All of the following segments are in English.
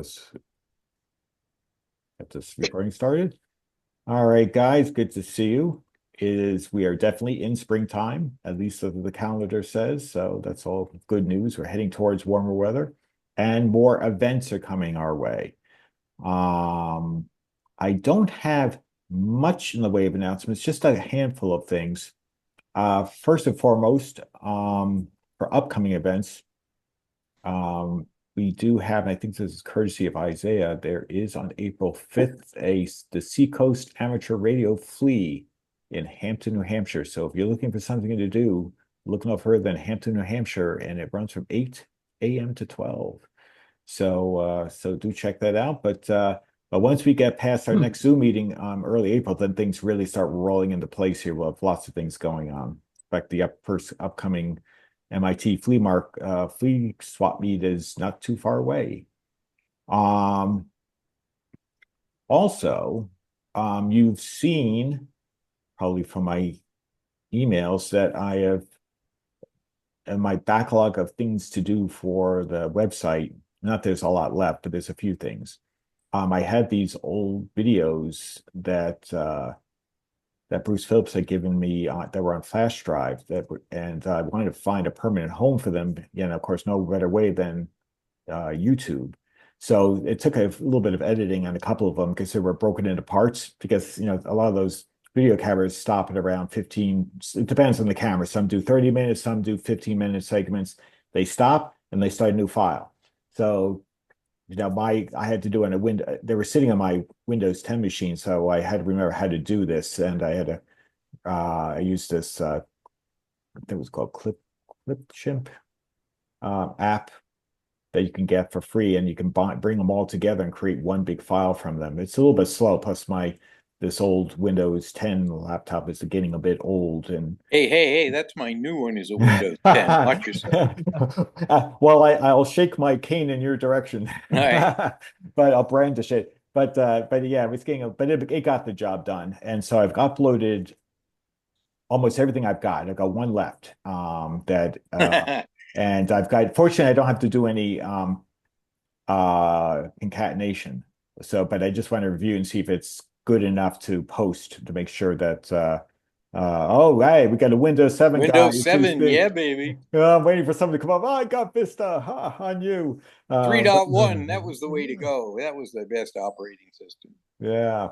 Let's get this recording started. All right, guys, good to see you. We are definitely in springtime, at least as the calendar says. So that's all good news. We're heading towards warmer weather and more events are coming our way. Um, I don't have much in the way of announcements, just a handful of things. First and foremost, for upcoming events, um, we do have, and I think this is courtesy of Isaiah, there is on April 5th the Seacoast Amateur Radio Flea in Hampton, New Hampshire. So if you're looking for something to do, look no further than Hampton, New Hampshire, and it runs from 8 a.m. to 12. So do check that out. But once we get past our next Zoom meeting early April, then things really start rolling into place here. We'll have lots of things going on. In fact, the first upcoming MIT flea swap meet is not too far away. Um, Also, you've seen probably from my emails that I have in my backlog of things to do for the website. Not there's a lot left, but there's a few things. I had these old videos that Bruce Phillips had given me that were on flash drive and I wanted to find a permanent home for them. Of course, no better way than YouTube. So it took a little bit of editing on a couple of them because they were broken into parts because, a lot of those video cameras stop at around 15. It depends on the camera. Some do 30 minutes, some do 15-minute segments. They stop and they start a new file. So I had to do on a window. They were sitting on my Windows 10 machine, so I had to remember how to do this, and I had to. I used this. I think it was called Clipchamp app that you can get for free, and you can bring them all together and create one big file from them. It's a little bit slow. Plus, this old Windows 10 laptop is getting a bit old, and Hey, that's my new one is a Windows 10. Watch yourself. Well, I'll shake my cane in your direction, All right. but I'll brandish it. But yeah, it got the job done, and so I've uploaded almost everything I've got. I've got one left. And Fortunately, I don't have to do any concatenation. But I just want to review and see if it's good enough to post to make sure that oh, hey, we got a Windows 7 guy Windows who's 7, been yeah, baby. I'm waiting for someone to come up. Oh, I got Vista on you. But 3.1, that was the way to go. That was the best operating system. yeah.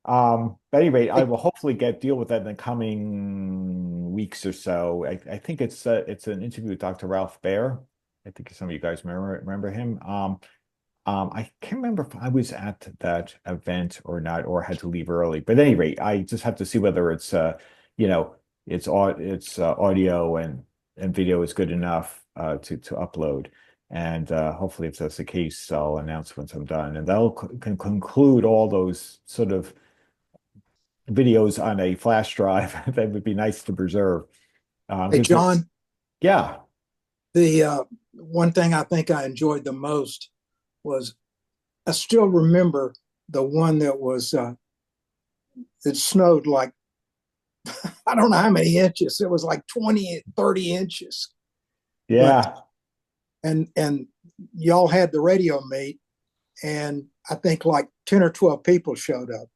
But anyway, I Hey, will hopefully deal with that in the coming weeks or so. I think it's an interview with Dr. Ralph Baer. I think some of you guys remember him. I can't remember if I was at that event or not, or had to leave early. But at any rate, I just have to see whether you know, it's audio and video is good enough to upload. And hopefully, if that's the case, I'll announce once I'm done, and that'll can conclude all those sort of videos on a flash drive that would be nice to preserve. Hey, Because John, yeah, the one thing I think I enjoyed the most was I still remember the one that was it snowed like I don't know how many inches. It was like 20, 30 inches. But yeah, and y'all had the radio meet, and I think like 10 or 12 people showed up.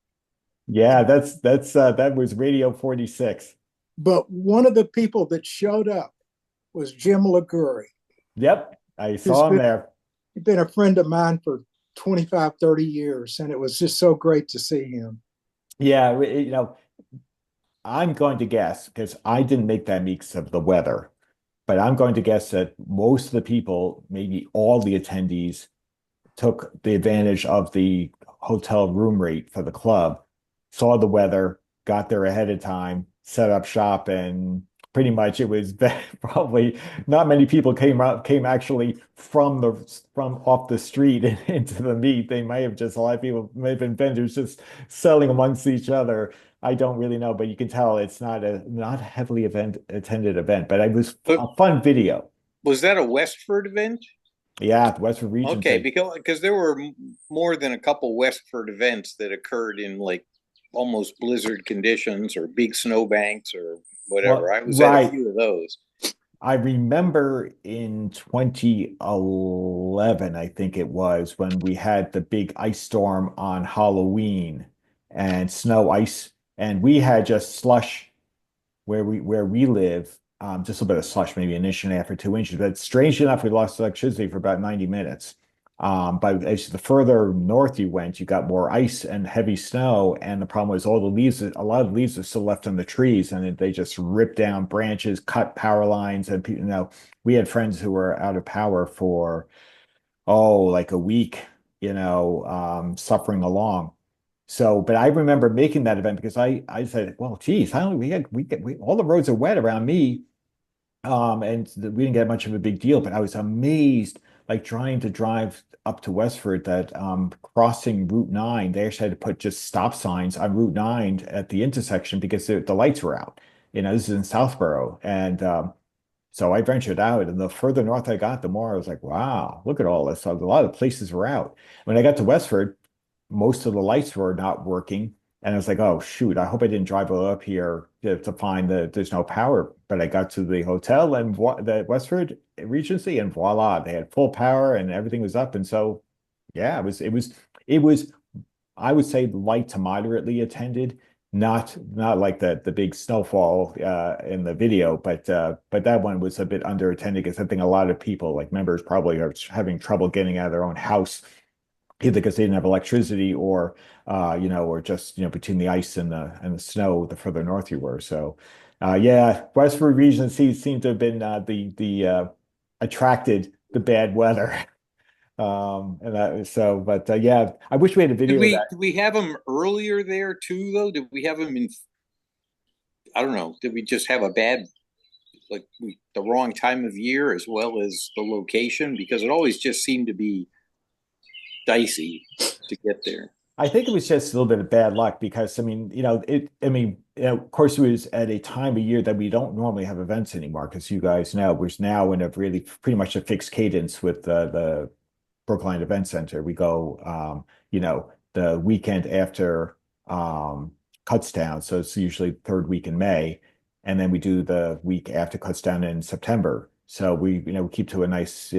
yeah. That was Radio 46. But one of the people that showed up was Jim Liguori. Yep, I Who's saw him there. been a friend of mine for 25, 30 years, and it was just so great to see him. Yeah, I'm going to guess because I didn't make that mix of the weather, but I'm going to guess that most of the people, maybe all the attendees, took the advantage of the hotel room rate for the club, saw the weather, got there ahead of time, set up shop, and pretty much it was probably not many people came actually from off the street and into the meet. They might have just a lot of people may have been vendors just selling amongst each other. I don't really know, but you can tell it's not a heavily attended event, but it was But a fun video. was that a Westford event? Yeah, the Western region Okay, said, because there were more than a couple Westford events that occurred in like almost blizzard conditions or big snowbanks or whatever. well, I was at a right. few of those. I remember in 2011, I think it was, when we had the big ice storm on Halloween and snow ice, and we had just slush where we live, just a bit of slush, maybe an inch and a half or 2 inches. But strange enough, we lost electricity for about 90 minutes. But as the further north you went, you got more ice and heavy snow. And the problem was all the leaves, a lot of leaves are still left on the trees, and they just ripped down branches, cut power lines. And we had friends who were out of power for, like a week, suffering along. So, but I remember making that event because I said, well, geez, how we all the roads are wet around me. And we didn't get much of a big deal, but I was amazed, like trying to drive up to Westford, that crossing Route 9, they actually had to put just stop signs on Route 9 at the intersection because the lights were out. This is in Southborough. And so I ventured out, and the further north I got, the more I was like, wow, look at all this. So a lot of places were out. When I got to Westford, most of the lights were not working. And I was like, oh, shoot, I hope I didn't drive all up here to find that there's no power. But I got to the hotel and the Westford Regency, and voila, they had full power and everything was up. And so, yeah, it was, I would say, light to moderately attended, not like the big snowfall in the video, but that one was a bit under attended because I think a lot of people, like members, probably are having trouble getting out of their own house, either because they didn't have electricity or or just between the ice and the snow the further north you were. So yeah, Westford Regency seemed to have been the attracted the bad weather. And that so, but yeah, I wish we had a Did video of we that. did we have them earlier there too, though? Did we have them in? I don't know. Did we just have a bad, the wrong time of year as well as the location? Because it always just seemed to be dicey to get there. I think it was just a little bit of bad luck because of course it was at a time of year that we don't normally have events anymore, because you guys know we're now in a really pretty much a fixed cadence with the Brookline Event Center. We go, the weekend after Kutztown, so it's usually third week in May, and then we do the week after Kutztown in September. So we keep to a nice,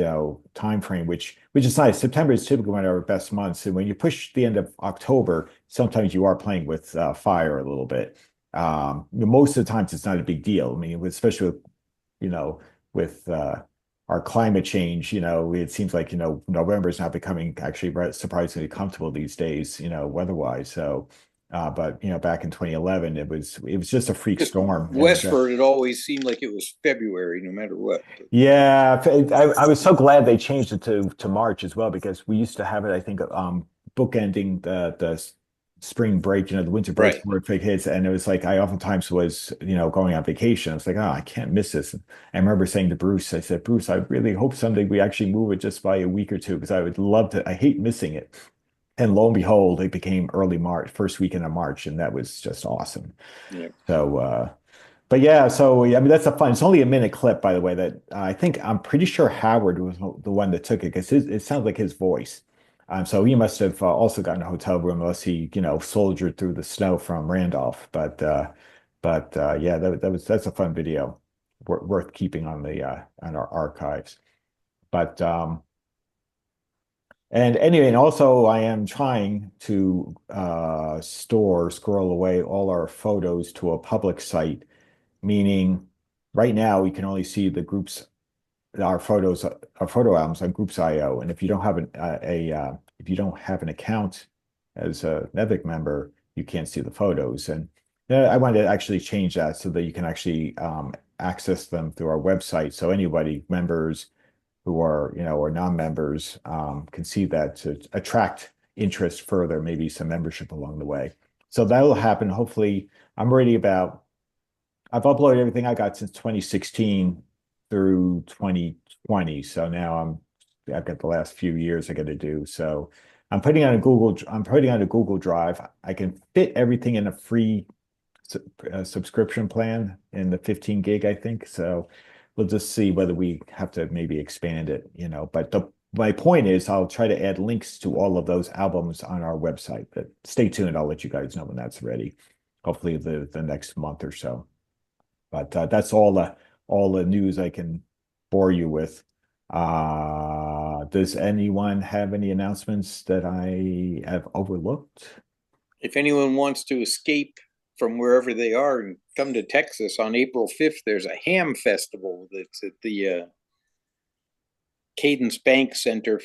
time frame, which is nice. September is typically one of our best months, and when you push the end of October, sometimes you are playing with fire a little bit. Most of the times, it's not a big deal. I mean, especially with our climate change, it seems like, November is now becoming actually surprisingly comfortable these days, weather-wise. So, but back in 2011, it was just a freak Just storm. Westford, it always seemed like it was February, no matter what. Yeah, I was so glad they changed it to March as well, because we used to have it, I think, bookending the spring break, the winter break Right. before it hits, and it was like I oftentimes was, going on vacation. I was like, oh, I can't miss this. And I remember saying to Bruce, I said, Bruce, I really hope someday we actually move it just by a week or two, because I would love to. I hate missing it. And lo and behold, it became early March, first weekend of March, and that was just awesome. Yeah. So, but yeah, so I mean that's a fun. It's only a minute clip, by the way. That I'm pretty sure Howard was the one that took it, because it sounds like his voice. So he must have also gotten a hotel room, unless he soldiered through the snow from Randolph. But yeah, that's a fun video, worth keeping on our archives. But and anyway, and also I am trying to scroll away all our photos to a public site, meaning right now we can only see the groups, our photos, our photo albums on Groups.io. And if you don't have if you don't have an account as a NEVEE member, you can't see the photos. And I wanted to actually change that so that you can actually access them through our website. So anybody, members who are, or non-members, can see that to attract interest further, maybe some membership along the way. So that'll happen. Hopefully, I've uploaded everything I got since 2016 through 2020. So now I've got the last few years I got to do. So I'm putting on a Google Drive. I can fit everything in a free subscription plan in the 15 gig, I think. So we'll just see whether we have to maybe expand it, But my point is, I'll try to add links to all of those albums on our website. But stay tuned. I'll let you guys know when that's ready. Hopefully the next month or so. But that's all all the news I can bore you with. Does anyone have any announcements that I have overlooked? If anyone wants to escape from wherever they are and come to Texas on April 5th, there's a ham festival that's at the Cadence Bank Center,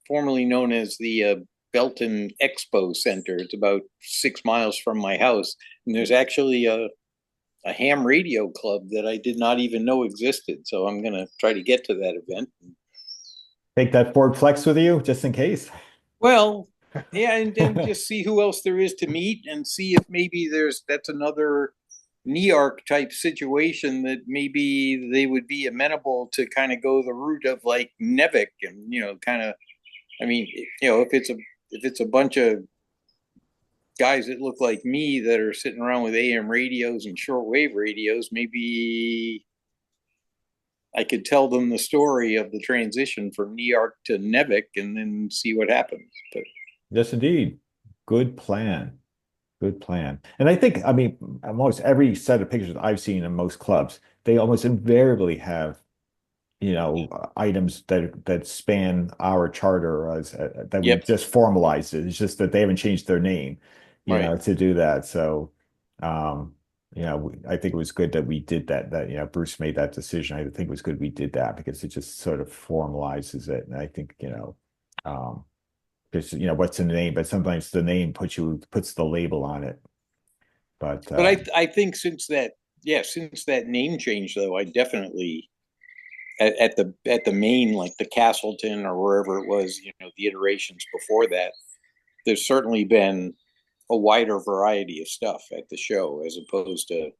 formerly known as the Belton Expo Center. It's about 6 miles from my house. And there's actually a ham radio club that I did not even know existed. So I'm going to try to get to that event. Take that Ford Flex with you just in case. Well, yeah, and just see who else there is to meet and see if maybe that's another NEARC type situation that maybe they would be amenable to kind of go the route of like NEVEE and, kind of, I mean, if it's a bunch of guys that look like me that are sitting around with AM radios and shortwave radios, maybe I could tell them the story of the transition from NEARC to NEVEE and then see what happens. But Yes, indeed. Good plan. Good plan. And I think, I mean, almost every set of pictures I've seen in most clubs, they almost invariably have, items that span our charter as that we yep, just formalized it. It's just that they haven't changed their name, right. to do that. So, I think it was good that we did that, Bruce made that decision. I think it was good we did that because it just sort of formalizes it. And I think, because what's in the name, but sometimes the name puts the label on it. But I think since that name change though, I definitely at the main, like the Castleton or wherever it was, the iterations before that, there's certainly been a wider variety of stuff at the show as opposed to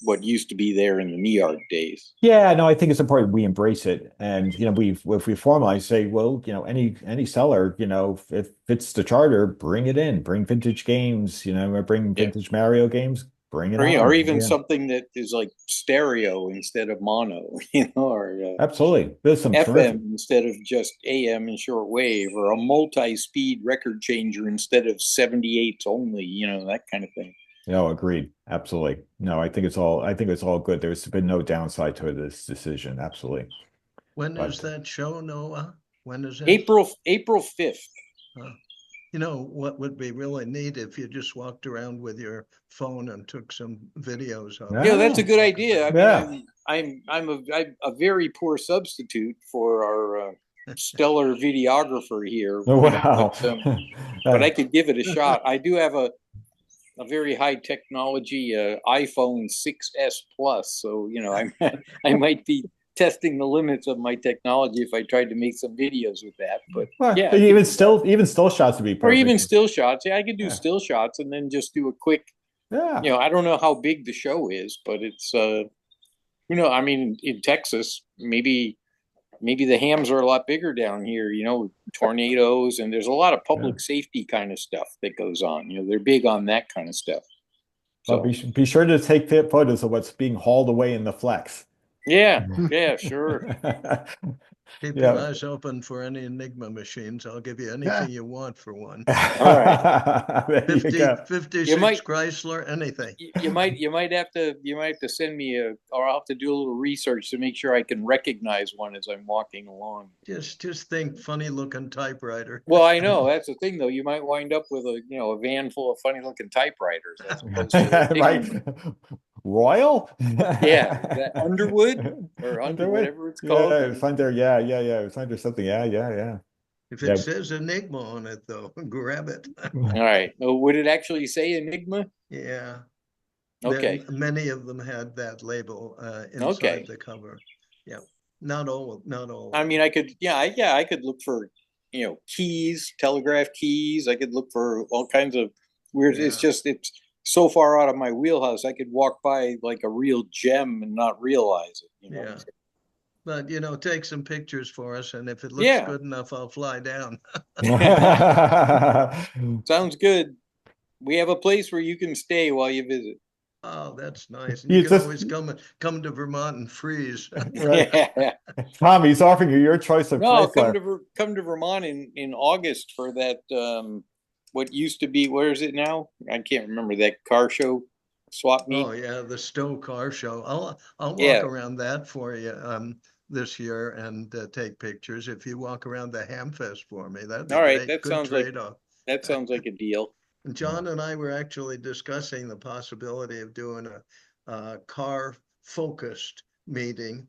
what used to be there in the NEARC days. yeah, no, I think it's important we embrace it, and if we formalize, say, well, any seller, if it's the charter, bring it in, bring vintage games, or bring Yeah. vintage Mario games, bring it Or on. even Yeah, something that is like stereo instead of mono, or absolutely. There's some terrific. FM instead of just AM and shortwave, or a multi-speed record changer instead of 78s only, that kind of thing. No, agreed. Absolutely. No, I think it's all good. There's been no downside to this decision. Absolutely. When But is that show, Noah? When is it? April 5th. What would be really neat if you just walked around with your phone and took some videos of it. Yeah, that's a good idea. I mean, Yeah. I'm a very poor substitute for our stellar videographer here. Wow. But I could give it a shot. I do have a very high technology iPhone 6S Plus, so I might be testing the limits of my technology if I tried to make some videos with that. But Well, yeah, even still shots would be or even perfect. still shots. Yeah, I could do Yeah. still shots and then just do a quick. Yeah. I don't know how big the show is, but it's I mean, in Texas, maybe the hams are a lot bigger down here, tornadoes, and there's a lot of public safety kind of stuff that goes on. They're big on that kind of stuff. Well, So be sure to take photos of what's being hauled away in the flex. yeah, sure. Keep Yeah. your eyes open for any Enigma machines. I'll give you anything you want for one. All right. There you go. 56 Chrysler, anything. You might have to send me or I'll have to do a little research to make sure I can recognize one as I'm walking along. Just think funny looking typewriter. Well, I know that's the thing though. You might wind up with a van full of funny looking typewriters as opposed to Right. Royal? Yeah, that Underwood or whatever it's called. Yeah, it's under, yeah. It's under something. Yeah. If it says Enigma on it, though, grab it. All right. Would it actually say Enigma? Yeah. Okay. Many of them had that label inside the cover. Yeah. Not all. I mean, I could look for, keys, telegraph keys. I could look for all kinds of weird. Yeah. It's so far out of my wheelhouse. I could walk by like a real gem and not realize it. Yeah. But take some pictures for us, and if it looks good enough, I'll fly down. Sounds good. We have a place where you can stay while you visit. Oh, that's nice. And you can always come to Vermont and freeze. Right. Yeah. Tom, he's offering you your choice of Chrysler. Come to Vermont in August for that what used to be, where is it now? I can't remember, that car show. swap meet. Oh, yeah, the Stowe Car Show. I'll Yeah. walk around that for you this year and take pictures. If you walk around the Hamfest for me, that'd be All right, great. that Good sounds like trade-off. that sounds like a deal. And John and I were actually discussing the possibility of doing a car-focused meeting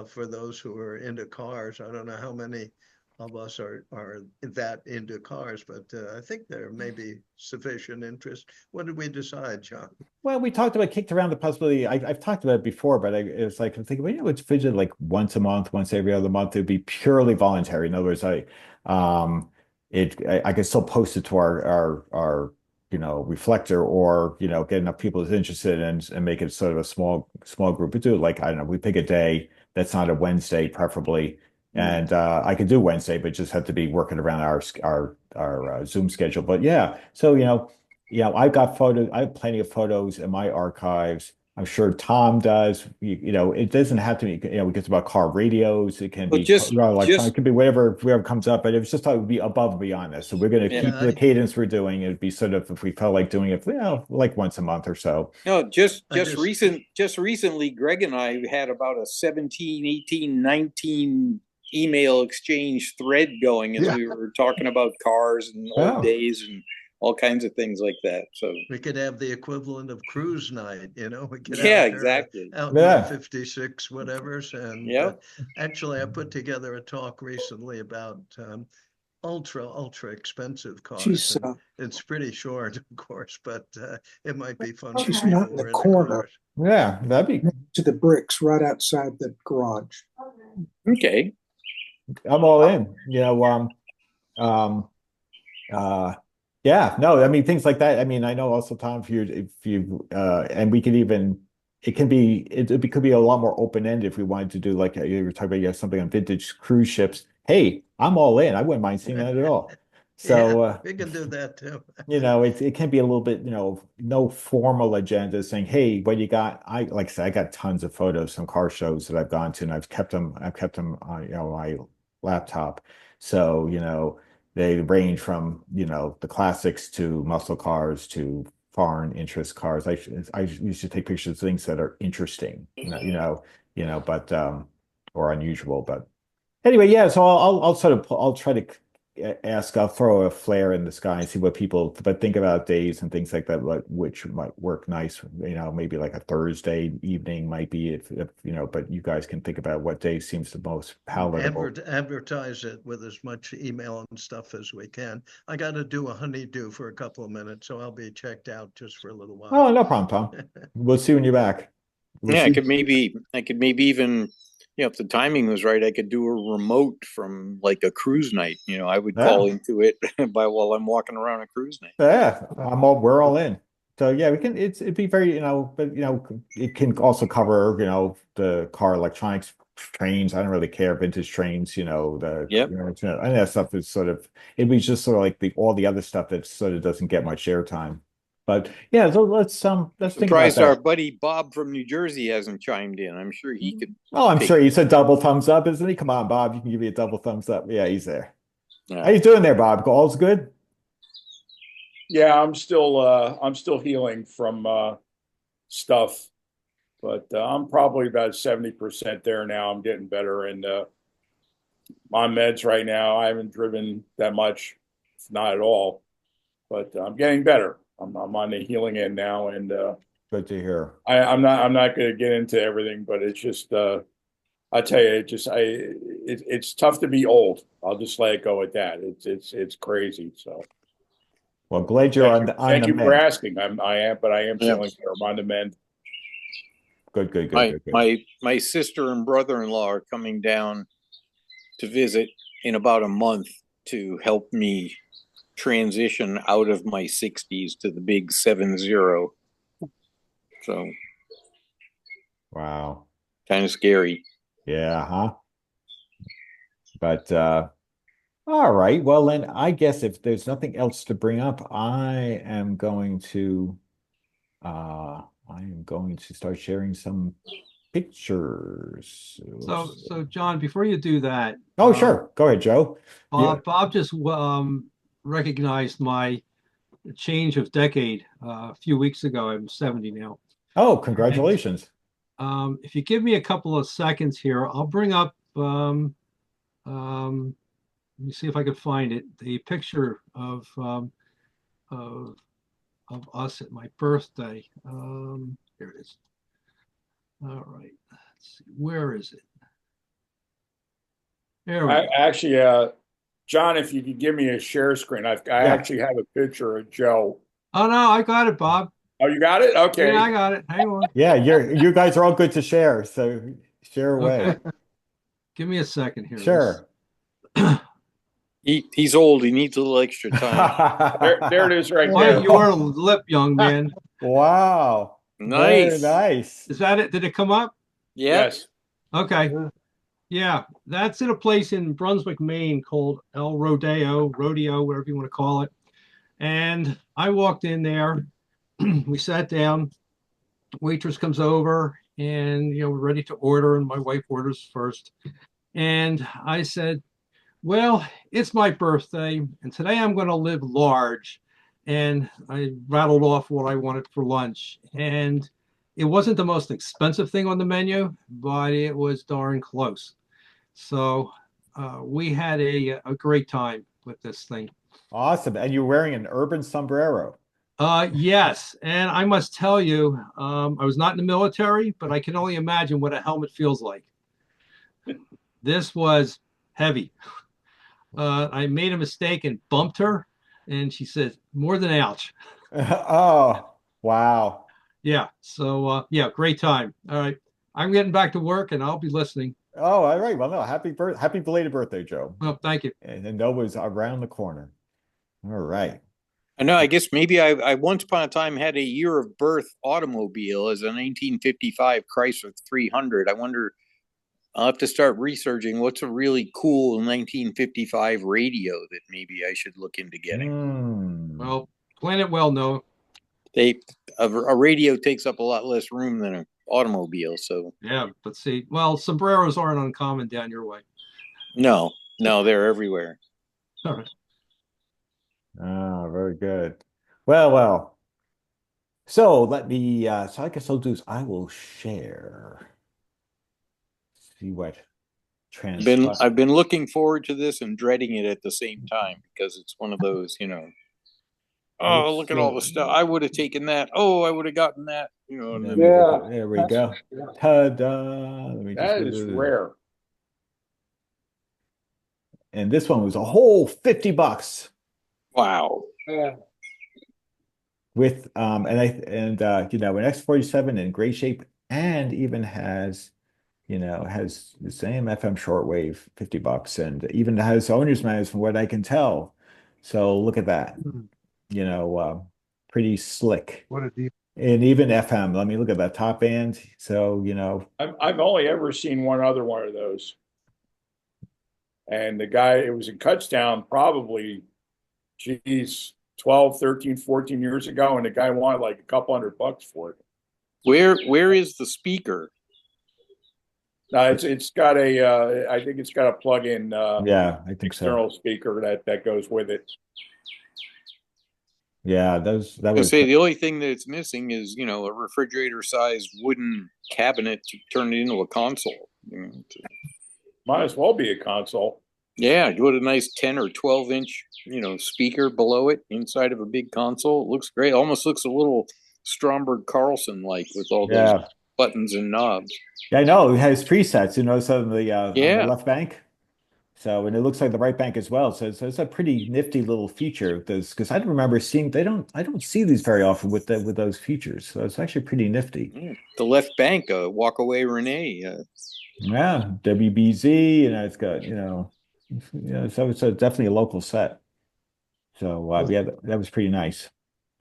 for those who are into cars. I don't know how many of us are that into cars, but I think there may be sufficient interest. What did we decide, John? Well, we talked about, kicked around the possibility. I've talked about it before, but it was like, I'm thinking, well, it's fidget like once a month, once every other month. It'd be purely voluntary. In other words, I could still post it to our reflector, or get enough people that's interested, and make it sort of a small group. We do it like, I don't know, we pick a day that's not a Wednesday, preferably. And I could do Wednesday, but just have to be working around our Zoom schedule. But yeah, so I've got photos. I have plenty of photos in my archives. I'm sure Tom does. It doesn't have to be. We get about car radios. It can But be just electronic. It can be whatever comes up. But it was just thought it would be above and beyond this. So we're going to Yeah. keep the cadence we're doing. It'd be sort of, if we felt like doing it, like once a month or so. no, just recently, Greg and I had about a 17, 18, 19 email exchange thread going as we were talking about cars and old days and all kinds of things like that. So we could have the equivalent of cruise night, we could exactly out in 56 whatevers. And actually, I put together a talk recently about ultra expensive cars. It's pretty short, of course, but it might be fun. She's not in the corner. Yeah, that'd be to the bricks right outside the garage. Okay. I'm all in. Yeah, no, I mean, things like that. I mean, I know also, Tom, and we could even, it could be a lot more open-ended if we wanted to do, like you were talking about, something on vintage cruise ships. Hey, I'm all in. I wouldn't mind seeing that at all. So we can do that too. it can be a little bit, no formal agenda saying, hey, what you got? Like I said, I got tons of photos from car shows that I've gone to, and I've kept them on, my laptop. So, they range from, the classics to muscle cars to foreign interest cars. I used to take pictures of things that are interesting, but or unusual. But anyway, yeah. So I'll try to I'll throw a flare in the sky and see what people, but think about days and things like that, which might work nice. Maybe like a Thursday evening might be, if but you guys can think about what day seems the most palatable. Advertise it with as much email and stuff as we can. I got to do a honeydew for a couple of minutes, so I'll be checked out just for a little while. Oh, no problem, Tom. We'll see when you're back. I could maybe even, if the timing was right, I could do a remote from like a cruise night. I would call into it while I'm walking around a cruise night. Yeah, we're all in. So yeah, we can. It'd be very, but it can also cover, the car electronics, trains. I don't really care, vintage trains. And that stuff is sort of. It'd be just sort of like all the other stuff that sort of doesn't get much airtime. But yeah, so let's think about that. Surprised our buddy Bob from New Jersey hasn't chimed in. I'm sure he could. Oh, I'm sure he said double thumbs up, isn't he? Come on, Bob, you can give me a double thumbs up. Yeah, he's there. How you doing there, Bob? All's good? Yeah, I'm still healing from stuff, but I'm probably about 70% there now. I'm getting better, and my meds right now. I haven't driven that much, not at all, but I'm getting better. I'm on the healing end now, and good to hear. I'm not going to get into everything, but it's just I tell you, it's tough to be old. I'll just let it go at that. It's crazy. So, well, glad you're on the Thank you mend. for asking. I am feeling better. I'm on the mend. Good. My sister and brother-in-law are coming down to visit in about a month to help me transition out of my 60s to the big 7-0. So, wow, kind of scary. Yeah, huh? But all right. Well, then I guess if there's nothing else to bring up, I am going to start sharing some pictures. So John, before you do that, sure. Go ahead, Joe. Bob just recognized my change of decade a few weeks ago. I'm 70 now. Oh, congratulations. If you give me a couple of seconds here, I'll bring up, let me see if I could find it, the picture of, of us at my birthday. Here it is. All right, let's see, where is it? There we go. Actually, John, if you could give me a share screen, I actually have a picture of Joe. Oh no, I got it, Bob. Oh, you got it? Okay. Yeah, I got it. Hang on. Yeah, you guys are all good to share, so share away. Okay. Give me a second here. Sure. He's old. He needs a little extra time. There it is right Bite there. your lip, young man. Wow. Very Nice. nice. Is that it? Did it come up? Yes. Okay. Yeah, that's in a place in Brunswick, Maine called El Rodeo, whatever you want to call it. And I walked in there. We sat down. Waitress comes over, and we're ready to order, and my wife orders first. And I said, well, it's my birthday, and today I'm going to live large. And I rattled off what I wanted for lunch. And it wasn't the most expensive thing on the menu, but it was darn close. So we had a great time with this thing. Awesome. And you're wearing an urban sombrero. Yes. And I must tell you, I was not in the military, but I can only imagine what a helmet feels like. This was heavy. I made a mistake and bumped her, and she said, more than ouch. Oh, wow. Yeah. So, yeah, great time. All right. I'm getting back to work, and I'll be listening. Oh, all right. Well, no, happy belated birthday, Joe. Well, thank you. And Nova's around the corner. All right. I know. I guess maybe I once upon a time had a year of birth automobile as a 1955 Chrysler 300. I wonder. I'll have to start researching what's a really cool 1955 radio that maybe I should look into getting. Well, plan it well, Noah. A radio takes up a lot less room than an automobile, so Yeah, but see, well, sombreros aren't uncommon down your way. no, they're everywhere. All right. Oh, very good. Well. So let me, so I guess I'll do is I will share. See what transpires. I've been looking forward to this and dreading it at the same time because it's one of those, oh, look at all the stuff. I would have taken that. Oh, I would have gotten that. There we go. Ta-da. That is rare. And this one was a whole $50. Wow. Yeah. With an X47 in great shape, and even has the same FM shortwave, $50, and even has owner's manuals from what I can tell. So look at that. Pretty slick. What a deep. And even FM. Let me look at that top band. So I've only ever seen one other one of those. And the guy, it was in Cutstown, probably, 12, 13, 14 years ago, and the guy wanted like a couple $100 for it. Where is the speaker? It's got I think it's got a plug-in yeah, I think external so. speaker that goes with it. Yeah, that I was say the only thing that it's missing is a refrigerator-sized wooden cabinet to turn it into a console. Might as well be a console. Yeah, you put a nice 10 or 12-inch, speaker below it inside of a big console. It looks great. Almost looks a little Stromberg Carlson like with all those buttons and knobs. Yeah, I know. It has presets, on the on Yeah. the left bank. So, and it looks like the right bank as well. So it's a pretty nifty little feature because I don't remember seeing I don't see these very often with those features. So it's actually pretty nifty. Yeah. The left bank, walk away Renee. Yeah, WBZ, it's got, so it's definitely a local set. So yeah, that was pretty nice.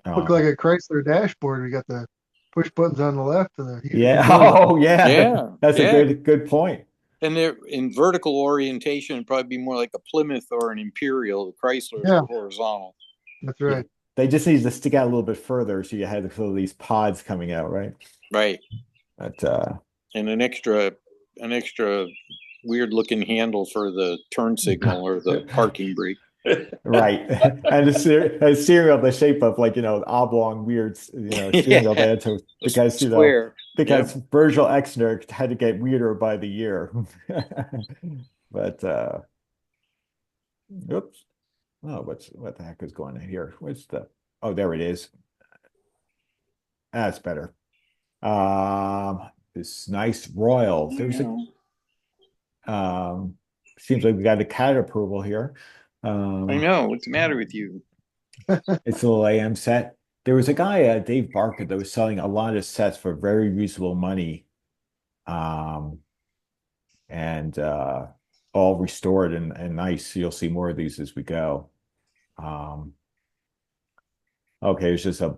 Looked like a Chrysler dashboard. We got the push buttons on the left and the yeah. Oh yeah. Yeah. That's a good point. And they're in vertical orientation, it'd probably be more like a Plymouth or an Imperial. The Chrysler is horizontal. That's right. They just need to stick out a little bit further, so you had these pods coming out, right? Right. But and an extra weird looking handle for the turn signal or the parking brake. Right. And a cereal the shape of like, oblong, weird, cereal Yeah, there to because, square. because Virgil Exner had to get weirder by the year. But oops. Oh, what the heck is going on here? Oh, there it is. That's better. This nice royal. Seems like we got a cat approval here. I know. What's the matter with you? It's a little AM set. There was a guy, Dave Barker, that was selling a lot of sets for very reasonable money, um, and all restored and nice. You'll see more of these as we go. Um, okay, it's just a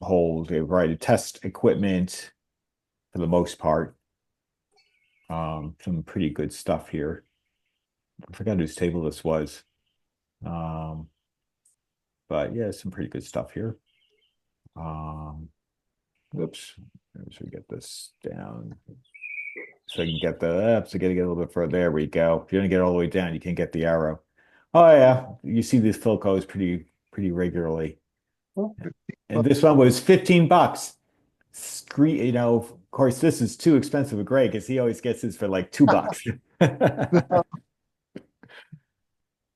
whole variety of test equipment for the most part. Some pretty good stuff here. I forgot whose table this was. But yeah, some pretty good stuff here. Whoops. Should we get this down so I can get the up? So I gotta get a little bit further. There we go. If you don't get all the way down, you can get the arrow. Oh yeah, you see these Philcos pretty regularly. And this one was 15 bucks. Of course, this is too expensive for Greg because he always gets his for like $2.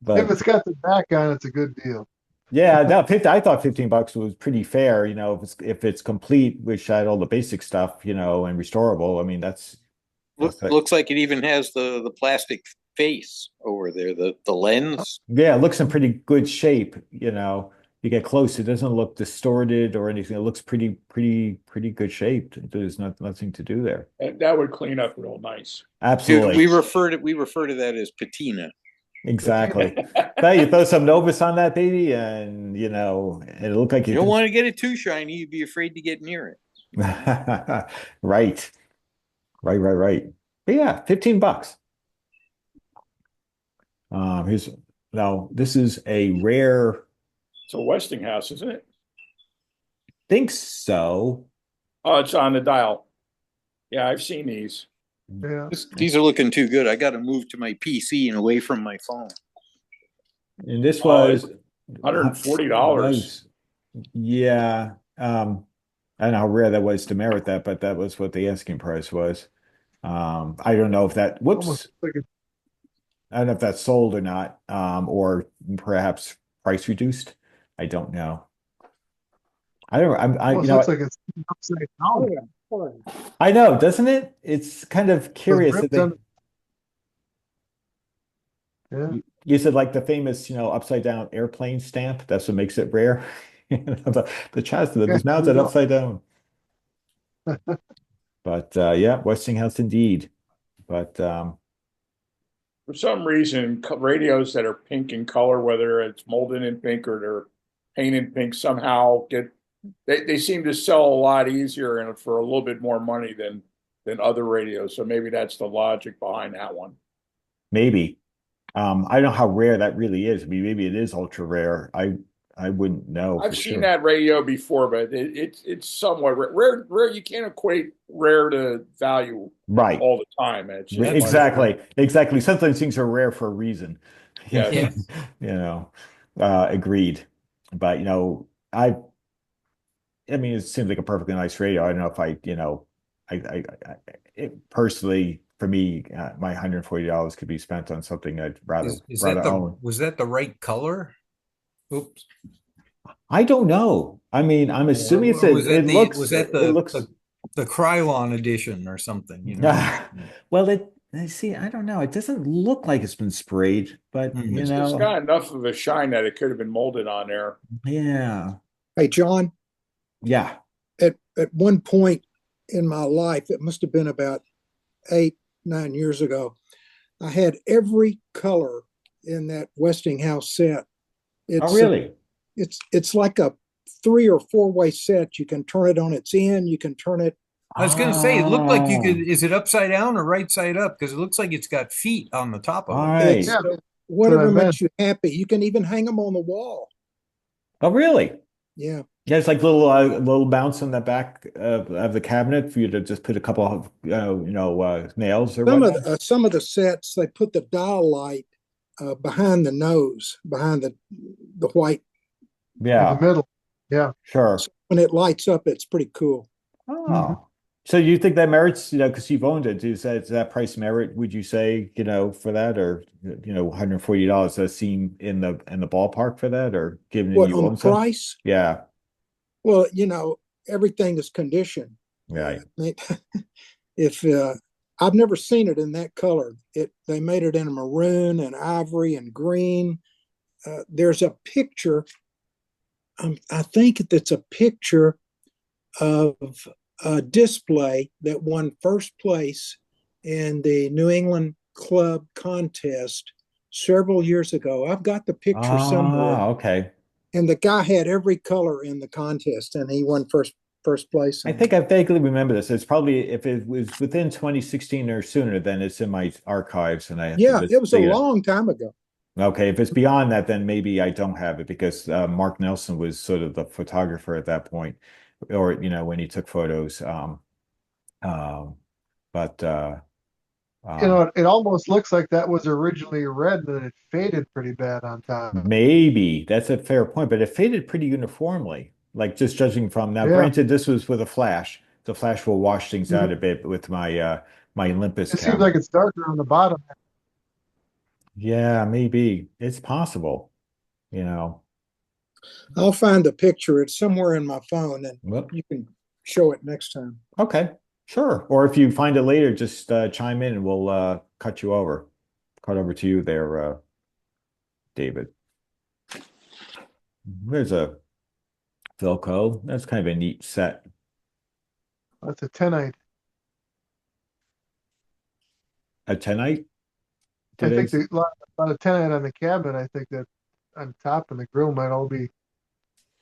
But If it's got the back on, it's a good deal. yeah, no, 50, I thought 15 bucks was pretty fair, if it's complete, which had all the basic stuff, and restorable. I mean, that's Looks like it even has the plastic face over there, the lens. yeah, it looks in pretty good shape, You get close, it doesn't look distorted or anything. It looks pretty good shape. There's nothing to do there. And that would clean up real nice. Absolutely. Dude, we refer to that as patina. Exactly. Now you throw some Novus on that baby, and it looked like You don't want to get it too shiny. You'd be afraid to get near it. Right. Right. But yeah, 15 bucks. This is a rare. It's a Westinghouse, isn't it? Think so. Oh, it's on the dial. Yeah, I've seen these. Yeah. These are looking too good. I got to move to my PC and away from my phone. And this was $140. Yeah. I don't know how rare that was to merit that, but that was what the asking price was. I don't know if that, Almost like I don't know if that's sold or not, or perhaps price reduced. I don't know. almost looks like it's upside down. I know, doesn't it? It's kind of curious that ribs Yeah. you said like the famous, upside down airplane stamp. That's what makes it rare. The chest that is mounted upside down. But yeah, Westinghouse indeed. But For some reason, radios that are pink in color, whether it's molded in pink or they're painted pink, somehow they seem to sell a lot easier and for a little bit more money than other radios. So maybe that's the logic behind that one. maybe. I don't know how rare that really is. I mean, maybe it is ultra rare. I wouldn't know I've for seen sure. that radio before, but it's somewhat rare. Rare. You can't equate rare to value Right. all the time. It's just Exactly. Sometimes things are rare for a reason. Yes. Agreed. But I mean, it seems like a perfectly nice radio. I don't know if it personally, for me, my $140 could be spent on something I'd rather own. Was that the right color? Oops. I don't know. I mean, I'm assuming Was that it looks the Krylon edition or something? well, I don't know. It doesn't look like it's been sprayed, but It's got enough of a shine that it could have been molded on there. Yeah. Hey, John, Yeah. at one point in my life, it must have been about 8-9 years ago, I had every color in that Westinghouse set. Oh, really? It's like a 3 or 4-way set. You can turn it on its end. You can turn it. I was going to say, it looked like you could. Is it upside down or right side up? Because it looks like it's got feet on the top of All it. right. It's, Yeah. whatever What I makes you happy. You can even hang them on the wall. Oh, really? Yeah. Yeah, it's like little bounce on the back of the cabinet for you to just put a couple of nails or Some whatnot. of the sets, they put the dial light behind the nose, behind the white. In the Yeah, middle. Yeah. sure. So when it lights up, it's pretty cool. Oh, so you think that merits, because you've owned it, does that price merit, would you say, for that, or $140, does seem in the ballpark for that, or given that What, you on the own some? price? Yeah, Well, everything is condition. right. If I've never seen it in that color. They made it in a maroon and ivory and green. There's a picture. I think that's a picture of a display that won first place in the New England Club contest several years ago. I've got the picture somewhere, Ah, okay. and the guy had every color in the contest, and he won first place. I think I vaguely remember this. It's probably, if it was within 2016 or sooner, then it's in my archives and I have to Yeah, it was a dig it up. long time ago. Okay, if it's beyond that, then maybe I don't have it because Mark Nelson was sort of the photographer at that point, or when he took photos. Um, but It almost looks like that was originally red and it faded pretty bad on top. maybe that's a fair point, but it faded pretty uniformly. Like just judging from now, Yeah. granted, this was with a flash. The flash will wash things out a Mhm. bit with my Olympus It seems camera. like it's darker on the bottom. Yeah, maybe it's possible. You know. I'll find a picture. It's somewhere in my phone, and Well, you can show it next time. okay, sure. Or if you find it later, just chime in and we'll cut over to you there, David. There's a Philco. That's kind of a neat set. That's a 10-ite. A 10-ite? I think a lot of 10-ite on the cabinet. I think that on top and the grill might all be.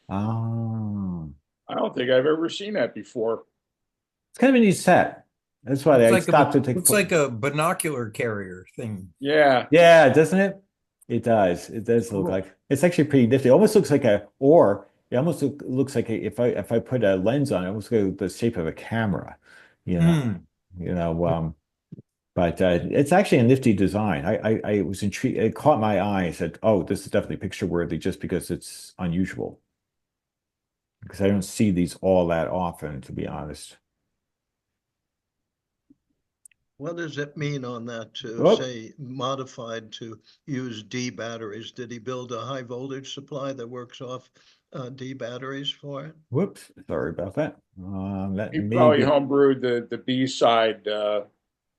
Oh, I don't think I've ever seen that before. it's kind of a neat set. That's why I stopped to take. Looks like a binocular carrier thing. Yeah. Yeah, doesn't it? It does. It does look Cool. like it's actually pretty nifty. It almost looks like it almost looks like if I put a lens on it, almost like the shape of a camera. You know, Hmm. you know. But it's actually a nifty design. I was intrigued. It caught my eye. I said, "Oh, this is definitely picture worthy," just because it's unusual. Because I don't see these all that often, to be honest. What does it mean on that to Oh, say modified to use D batteries? Did he build a high voltage supply that works off D batteries for it? whoops! Sorry about that. That He may probably be. homebrewed the B side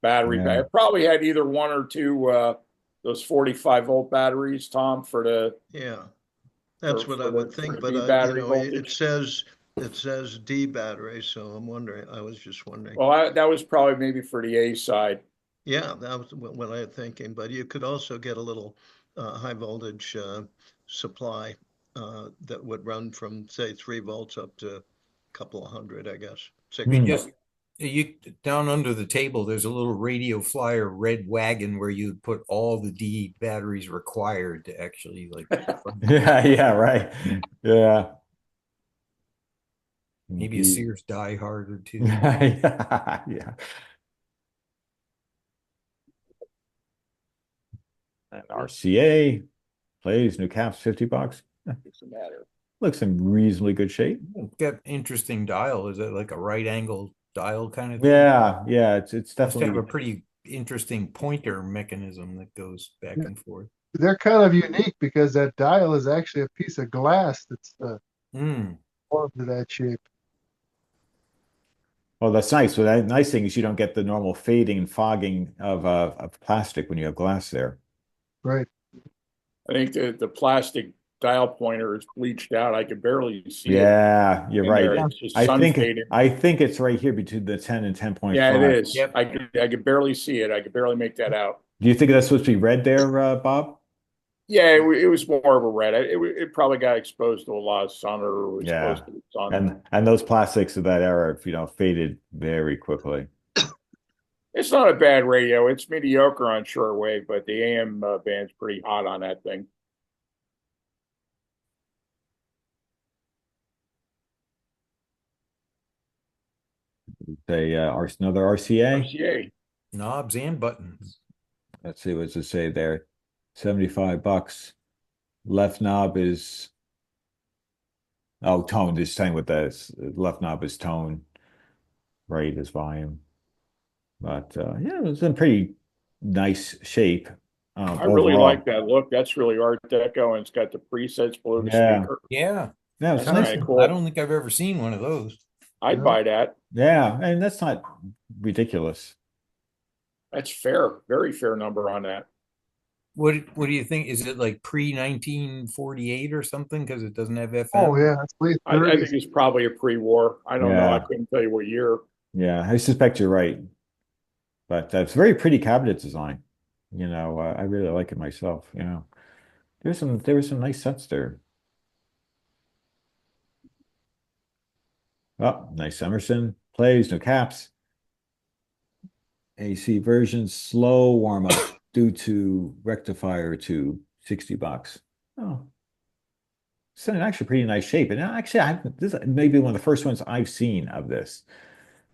battery pack. Yeah. It probably had either one or two those 45-volt batteries, Tom, for the Yeah, that's what I for would the think, B but battery it voltage. says D battery, so I'm wondering, I was just wondering. Well, that was probably maybe for the A side. Yeah, that was what I was thinking, but you could also get a little high voltage supply that would run from, say, 3 volts up to a couple of hundred, I guess. You 6 just volt. you down under the table, there's a little radio flyer red wagon where you put all the D batteries required to actually like Yeah, yeah, right. Yeah. maybe a Indeed. Sears die hard or two. Yeah, yeah. An RCA plays new caps, $50. What's the matter? Looks in reasonably good shape. Got interesting dial. Is it like a right angle dial kind of thing? Yeah, yeah, it's Must have definitely a pretty interesting pointer mechanism that goes back Yeah. and forth. They're kind of unique because that dial is actually a piece of glass that's Mm. formed to that shape. well, that's nice. So that nice thing is you don't get the normal fading and fogging of plastic when you have glass there. Right. I think the plastic dial pointer is bleached out. I could barely see it Yeah, you're in right. there. It's just I sun think faded. I think it's right here between the 10 and 10.5. Yeah, it is. Yep. I could barely see it. I could barely make that out. Do you think that's supposed to be red there, Bob? Yeah, it was more of a red. It probably got exposed to a lot of sun or was Yeah. exposed to the sun. And those plastics of that era, faded very quickly. It's not a bad radio. It's mediocre on shortwave, but the AM band's pretty hot on that thing. Say another RCA. RCA. Knobs and buttons. Let's see what's it say there. $75. Left knob is, oh, tone, just saying what that is. Left knob is tone, right is volume. But yeah, it's in pretty nice shape I really overall. like that look. That's really Art Deco, and it's got the presets below the Yeah. speaker. Yeah, Yeah, it's That's nice. kinda I cool. don't think I've ever seen one of those. I'd Yeah. buy that. Yeah, and that's not ridiculous. That's fair. Very fair number on that. What do you think? Is it like pre 1948 or something? Because it doesn't have FM. Oh yeah, that's late I think 30s. it's probably a pre-war. I don't know. I Yeah. couldn't tell you what year. Yeah, I suspect you're right. But that's very pretty cabinet design. I really like it myself. There were some nice sets there. Oh, nice Emerson plays, no caps. AC version, slow warm up due to rectifier to $60. Oh, it's in actually pretty nice shape. And actually, this may be one of the first ones I've seen of this.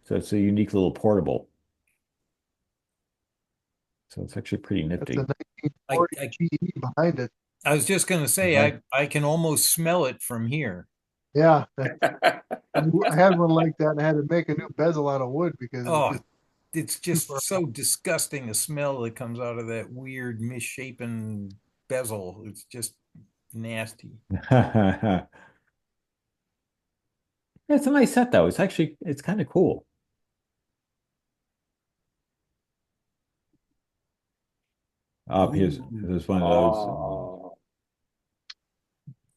So it's a unique little portable. So it's actually pretty That's nifty. a 1940 I- GE behind it. I was just gonna say, I can almost smell it from here. Yeah, I had one like that and I had to make a new bezel out of wood because it was Oh, just it's just so disgusting, the smell that comes out of that weird misshapen bezel. It's just nasty. It's a nice set though. It's kind of cool. Here's Oh,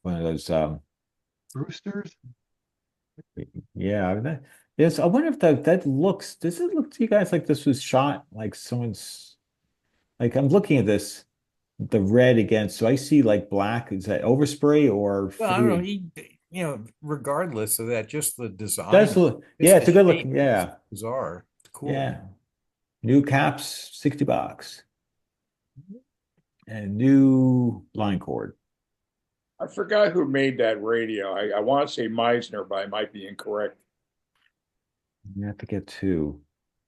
one of those Roosters. yeah, yes, I wonder if does it look to you guys like this was shot like someone's, like I'm looking at this, the red again, so I see like black. Is that overspray or Well, I don't know. Regardless of that, just the design. yeah, it's a good look. shape is Yeah, bizarre. It's cool. yeah. New caps, $60. And new line cord. I forgot who made that radio. I want to say Meisner, but I might be incorrect. You have to get two.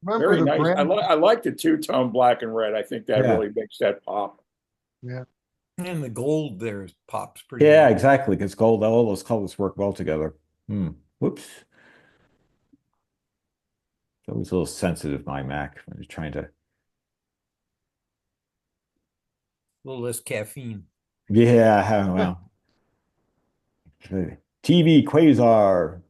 Remember Very the nice. brand? I like the two-tone black and red. I think that Yeah. really makes that pop. Yeah. And the gold there pops pretty Yeah, good. exactly. Because gold, all those colors work well together. Whoops. It's always a little sensitive, my Mac, when you're trying to. A little less caffeine. Yeah, well. TV Quasar.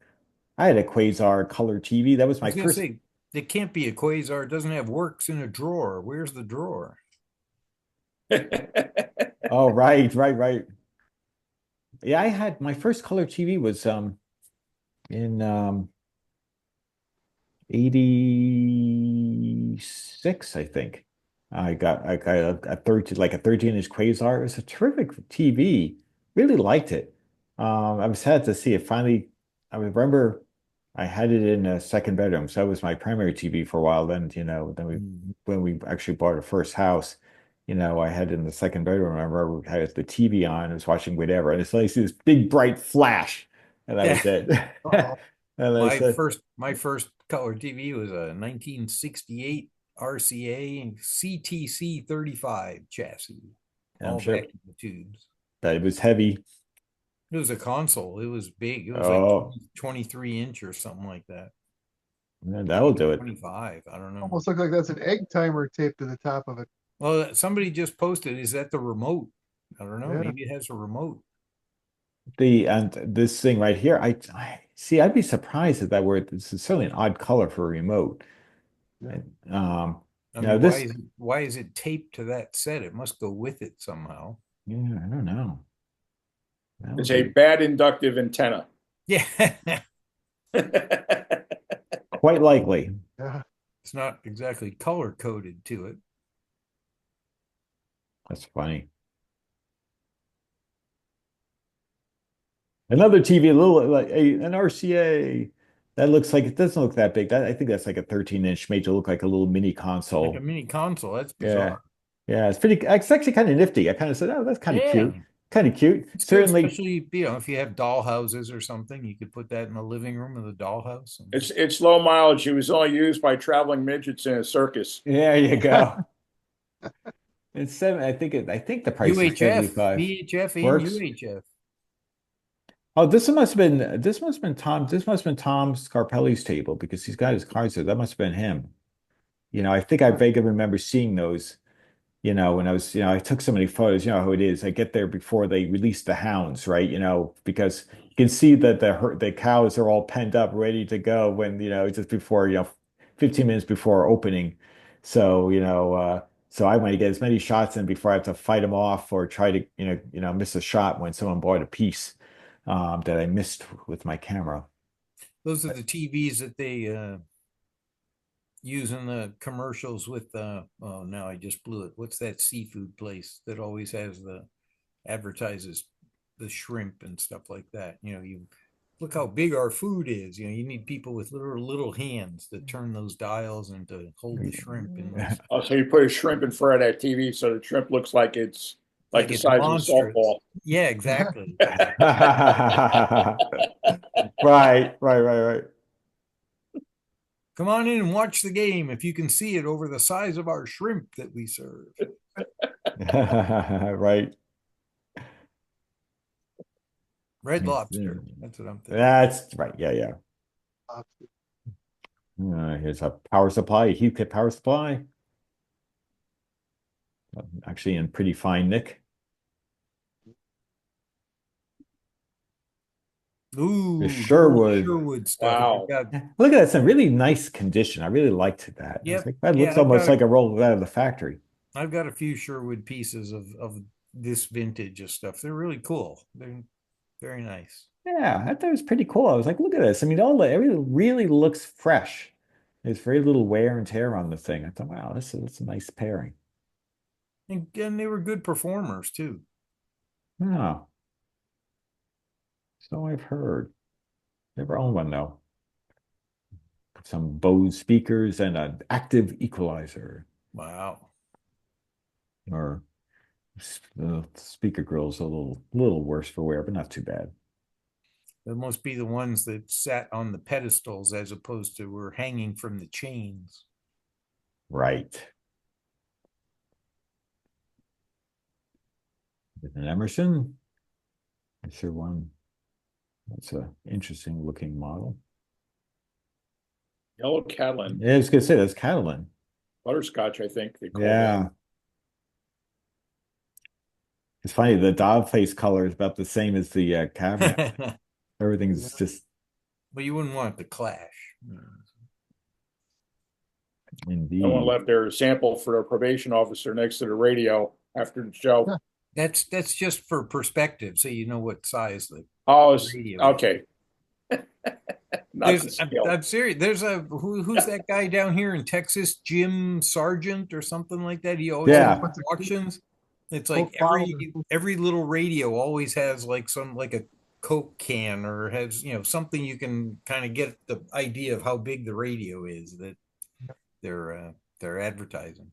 I had a Quasar color TV. That was I my was gonna first. say, it can't be a quasar. It doesn't have works in a drawer. Where's the drawer? Oh, right. Yeah, I had my first color TV was in 86, I think. I got a 13-inch Quasar. It was a terrific TV. Really liked it. I was sad to see it finally. I remember I had it in a second bedroom, so that was my primary TV for a while. Then, when we actually bought our first house, I had it in the second bedroom. I remember I had the TV on, I was watching whatever, and it's like this big bright flash, and that was it. And I My said, first color TV was a 1968 RCA CTC 35 chassis. I'm All sure back in the tubes. that it was heavy. It was a console. It was big. It was Oh. like 23 inch or something like that. Yeah, that'll do it. 25. I don't know. Almost looks like that's an egg timer taped to the top of it. Well, somebody just posted, is that the remote? I don't know. Yeah. Maybe it has a remote. And this thing right here, I see. I'd be surprised if that were. This is certainly an odd color for a remote. Yeah. I Now mean, why is it taped to that set? It must go with it somehow. Yeah, I don't know. It's a bad inductive antenna. Yeah. Quite likely. Yeah. It's not exactly color coded to it. That's funny. Another TV, a little like an RCA. That looks like it doesn't look that big. I think that's like a 13-inch, made to look like a little mini console. Like a mini console. That's Yeah. bizarre. Yeah, it's actually kind of nifty. I kind of said, oh, that's kind of Yeah. cute. Kind of cute. It's good, Certainly. especially if you have doll houses or something, you could put that in the living room of the dollhouse. It's low mileage. It was only used by traveling midgets in a circus. There you go. It's seven. I think the price is UHF, 75. VHF, and Works. UHF. Oh, this must have been Tom. This must have been Tom Scarpelli's table because he's got his cards there. That must have been him. I think I vaguely remember seeing those. When I was, I took so many photos. You know how it is. I get there before they release the hounds, right? Because you can see that the cows are all penned up, ready to go when just before 15 minutes before opening. So so I want to get as many shots in before I have to fight them off or try to miss a shot when someone bought a piece that I missed with my camera. Those are the TVs that they use in the commercials with oh no, I just blew it. What's that seafood place that always has the advertises the shrimp and stuff like that? You look how big our food is. You need people with little hands to turn those dials and to hold the shrimp in those. Oh, so you put a shrimp in front of that TV so the shrimp looks like it's like the it's size of a monstrous. softball. Yeah, exactly. Right. Come on in and watch the game if you can see it over the size of our shrimp that we serve. Right. Red Lobster. That's what I'm thinking. That's right. Yeah. Here's a power supply, a Heathkit power supply. Actually in pretty fine nick. Ooh, The Sherwood. Sherwood stuff. Wow. Look at that. It's in really nice condition. I really liked that. Yep. That Yeah, looks I've almost got like a roll out of the factory. I've got a few Sherwood pieces of this vintage of stuff. They're really cool. They're very nice. Yeah, I thought it was pretty cool. I was like, look at this. I mean, everything really looks fresh. There's very little wear and tear on the thing. I thought, wow, that's a nice pairing. And they were good performers too. Oh. So I've heard. Never owned one though. Some Bose speakers and an active equalizer. Wow. Or the speaker grill's a little worse for wear, but not too bad. They must be the ones that sat on the pedestals as opposed to were hanging from the chains. Right. With an Emerson. I sure one. That's an interesting looking model. Yellow Catalan. Yeah, I was gonna say that's Castleton. Butterscotch, I think they call Yeah. that. It's funny, the dog face color is about the same as the cabinet. But Everything's just you wouldn't want it to clash. indeed. Someone left their sample for their probation officer next to the radio after the show. That's just for perspective, so you know what size the Oh, radio is. okay. Not the scale. I'm serious. There's who's that guy down here in Texas, Jim Sargent or something like that. He always Yeah. has auctions. It's Coke like every little radio always has like a Coke can or has something you can kind of get the idea of how big the radio is that they're advertising.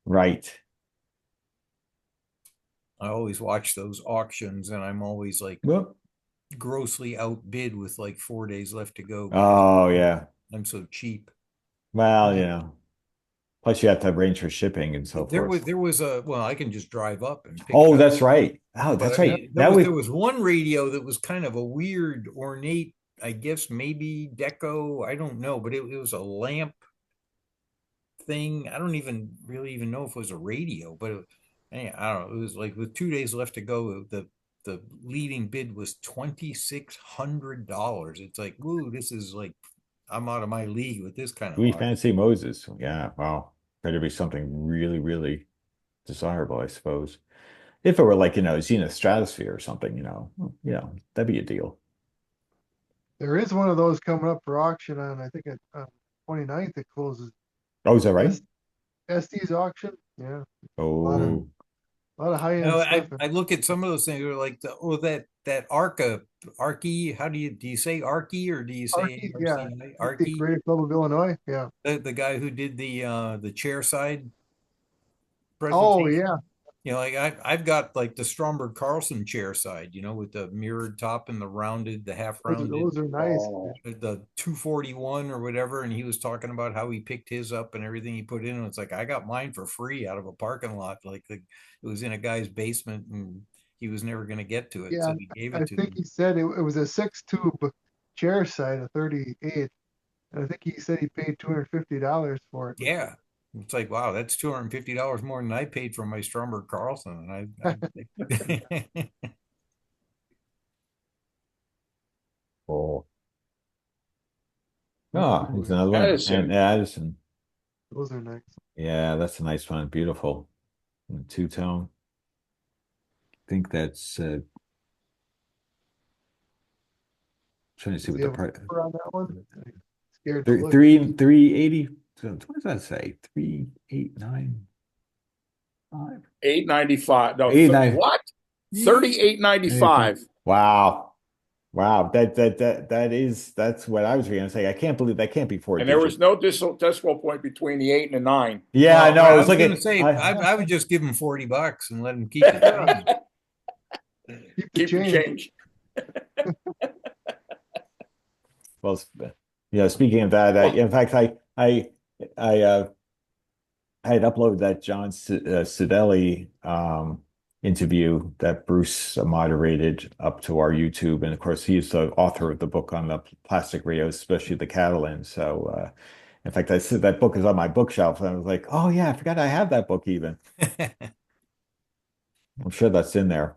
Right. I always watch those auctions and I'm always like Well, grossly outbid with like 4 days left to go. oh yeah. I'm so cheap. Well, plus you have to arrange for shipping and so forth. There was I can just drive up and pick it Oh, up. that's right. Oh, that's But I right. mean, That there was one radio that was kind of a weird, ornate, I guess maybe deco, I don't know, but it was a lamp thing. I don't even really know if it was a radio, but I don't know. It was like with 2 days left to go, the leading bid was $2,600. It's like, woo, this is like I'm out of my league with this kind of we art. fancy Moses. Yeah, wow. Better be something really, really desirable, I suppose. If it were like, Zenith Stratosphere or something, that'd be a deal. There is one of those coming up for auction on, I think, 29th it closes. Oh, is that right? Estes auction. Yeah. Oh, A lot of high-end No, stuff. I look at some of those things. They're like that Arky. How do you say Arky or do you say Arky, yeah. RCI? The Arky? Creative Club of Illinois. Yeah. The guy who did the chair side Oh, presentation. yeah. Like I've got like the Stromberg Carlson chair side, with the mirrored top and the rounded, the half rounded, Those are nice. Oh, the 241 or whatever. And he was talking about how he picked his up and everything he put in. And it's like, I got mine for free out of a parking lot. Like it was in a guy's basement and he was never going to get to it. Yeah, So he gave I it to think me. he said it was a 6 tube chair side, a 38. And I think he said he paid $250 for it. Yeah. It's like, wow, that's $250 more than I paid for my Stromberg Carlson. And I Oh, oh, here's another one. Edison. And Addison. Those are nice. Yeah, that's a nice one. Beautiful. Two-tone. I think that's trying to see Does what he the have a price. number on that one? I'm scared to look. 380. So what does that say? 3895. 895. No, 89. what? 38.95. Wow. Wow. That's what I was going to say. I can't believe that can't be four And there was digits. no decimal point between the 8 and the 9. Yeah, I know. I was going looking. to say, I would just give him $40 and let him keep it. Keep the Keep the change. change. Well, speaking of that, in fact, I had uploaded that John Cidelli interview that Bruce moderated up to our YouTube, and of course, he's the author of the book on the plastic radios, especially the Castleton. So, in fact, I said that book is on my bookshelf, and I was like, "Oh yeah, I forgot I have that book even." I'm sure that's in there.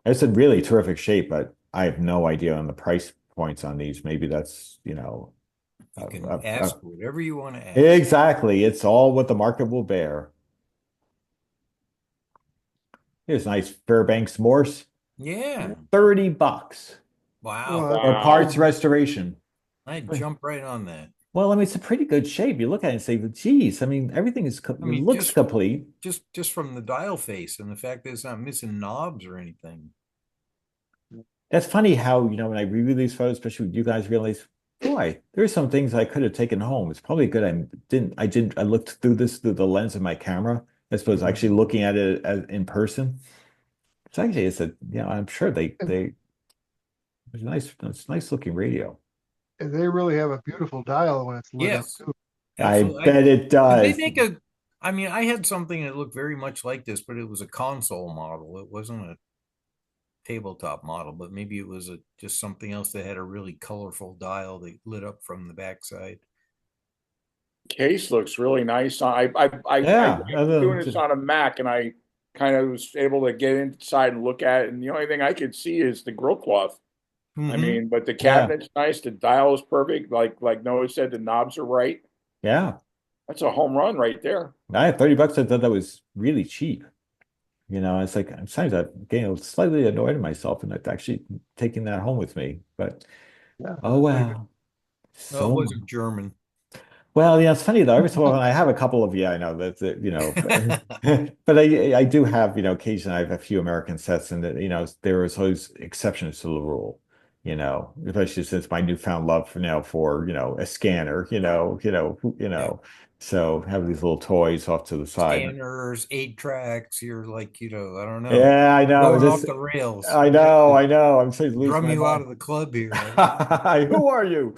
It's in really terrific shape, but I have no idea on the price points on these. Maybe that's, You can ask whatever you want to ask. exactly. It's all what the market will bear. Here's nice Fairbanks Morse. Yeah. $30 Wow. for parts restoration. I'd jump right on that. Well, I mean, it's a pretty good shape. You look at it and say, geez, I mean, everything is, it looks complete. Just from the dial face and the fact that it's not missing knobs or anything. That's funny how, when I review these photos, especially with you guys, realize, boy, there's some things I could have taken home. It's probably good I looked through this through the lens of my camera, as opposed to actually looking at it in person. So actually, I'm sure it's a nice looking radio. And they really have a beautiful dial when it's lit up Yes. too. Absolutely. I bet it does. I had something that looked very much like this, but it was a console model. It wasn't a tabletop model, but maybe it was just something else that had a really colorful dial that lit up from the backside. Case looks really nice. I'm doing this on a Mac, and I kind of was able to get inside and look at it. And the only thing I could see is the grill cloth. I mean, but the cabinet's nice. The dial is perfect. Like Noah said, the knobs are right. Yeah. That's a home run right there. I had $30. I thought that was really cheap. It's like sometimes I'm getting slightly annoyed at myself and actually taking that home with me. But oh well. It wasn't German. Well, it's funny though. Every so often I have a couple of I know that's but I do have occasionally I have a few American sets, and there is always exceptions to the rule. Especially since my newfound love for a scanner. So have these little toys off to the side. Scanners, 8 tracks. You're like, I don't know. Yeah, I know. Going off the rails. I know. I'm saying drum you out of the club here. Who are you?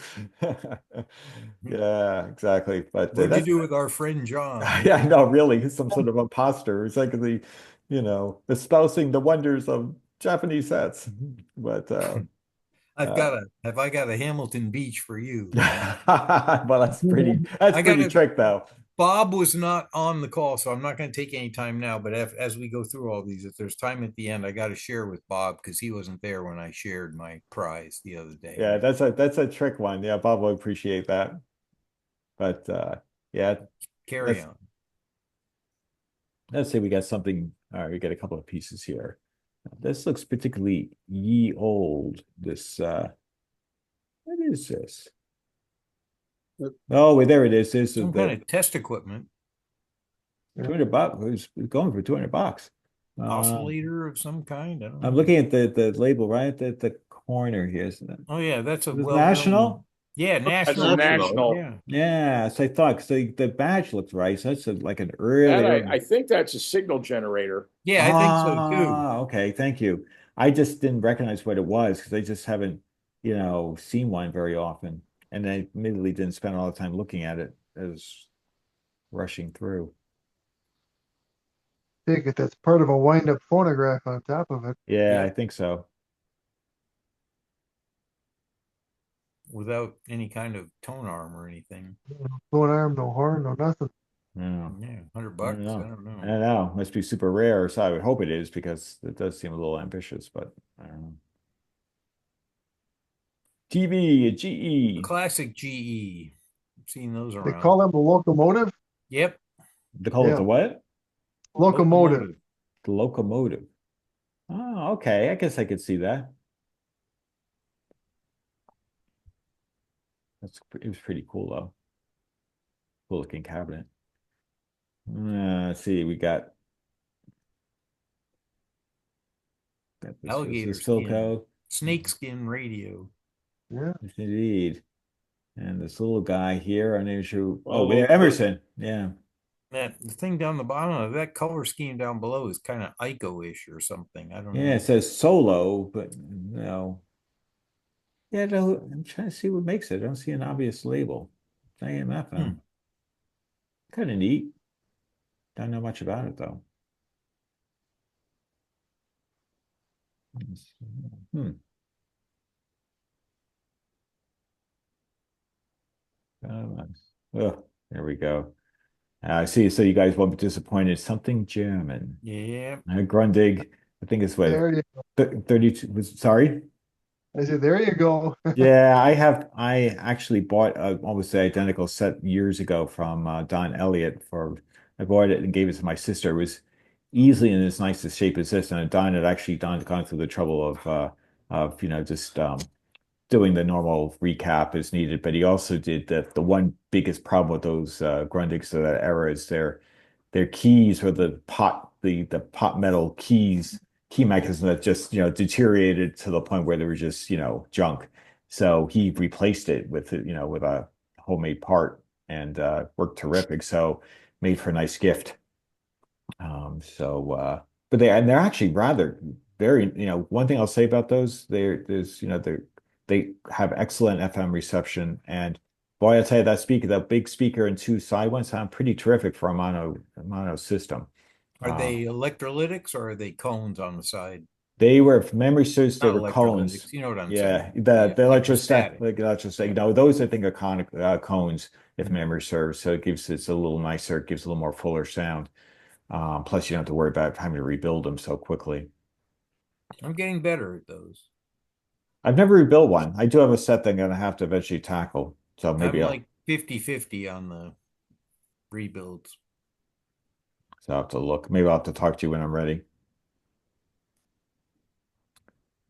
Yeah, exactly. But what'd you do with our friend John? Yeah, I know, really. He's some sort of imposter. It's like espousing the wonders of Japanese sets. But have I got a Hamilton Beach for you? Well, that's pretty trick though. Bob was not on the call, so I'm not going to take any time now. But as we go through all these, if there's time at the end, I got to share with Bob because he wasn't there when I shared my prize the other day. Yeah, that's a trick one. Yeah, Bob will appreciate that. But yeah, carry on. Let's say we got something. All right, we got a couple of pieces here. This looks particularly ye old. This what is this? Oh, wait, there it is. This Some kind of test equipment. $200. It's going for $200. Oscillator of some kind. I don't know. I'm looking at the label right at the corner here. Oh yeah, that's a National. Yeah, That's national. a National. national. Yeah. Yeah, so I thought, so the badge looks right. So that's like an That early, I think that's a signal generator. Yeah, I think so too. Ah, okay, thank you. I just didn't recognize what it was because I just haven't, seen one very often. And I admittedly didn't spend all the time looking at it as rushing through. Take it, that's part of a wind-up phonograph on top of it. Yeah, I Yep. think so. Without any kind of tone arm or anything. No arm, no horn, no nothing. Yeah, Yeah, $100. I don't I know. don't I know. don't know. Must be super rare. So I would hope it is because it does seem a little ambitious, but I don't know. TV, a GE. Classic GE. I've seen those They around. call them a locomotive? Yep. They call it Yeah, the what? locomotive. The locomotive. Oh, okay. I guess I could see that. It was pretty cool though. Cool looking cabinet. Let's see, we got this. Was Alligator this skin. Philco? Snakeskin radio. Yeah. Yes, indeed. And this little guy here, I'm not sure. Oh, Well, Emerson. Yeah. That the thing down the bottom of that color scheme down below is kind of Ico-ish or something. I don't Yeah, know. it says solo, but no. Yeah, no, I'm trying to see what makes it. I don't see an obvious label. It's AM FM. Kind of neat. Don't know much about it though. Hmm. Oh, there we go. I see. So you guys won't be disappointed. Something German. Yeah. Grundig. I think it's what There you 32 was. Sorry. I said, there you go. Yeah, I actually bought almost the identical set years ago from Don Elliott for. I bought it and gave it to my sister. It was easily in as nice a shape as this, and Don had actually gone through the trouble of just doing the normal recap as needed, but he also did the one biggest problem with those Grundigs of that era is their keys or the pot metal key mechanism that just deteriorated to the point where they were just junk. So he replaced it with a homemade part and worked terrific. So made for a nice gift. But they're actually rather very, one thing I'll say about those, they have excellent FM reception. And boy, I tell you, that big speaker and two side ones sound pretty terrific for a mono system. Are they electrolytics or are they cones on the side? They were, if memory serves, they Not were cones. electrolytics. You know what I'm Yeah, saying? the Yeah, the electrostatic, electrostatic. like electrostatic. No, those I think are conic cones, if memory serves. So it's a little nicer. It gives a little more fuller sound. Plus, you don't have to worry about having to rebuild them so quickly. I'm getting better at those. I've never rebuilt one. I do have a set that I'm gonna have to eventually tackle. So I'm maybe like 50-50 on the rebuilds. I'll have to look. Maybe I'll have to talk to you when I'm ready.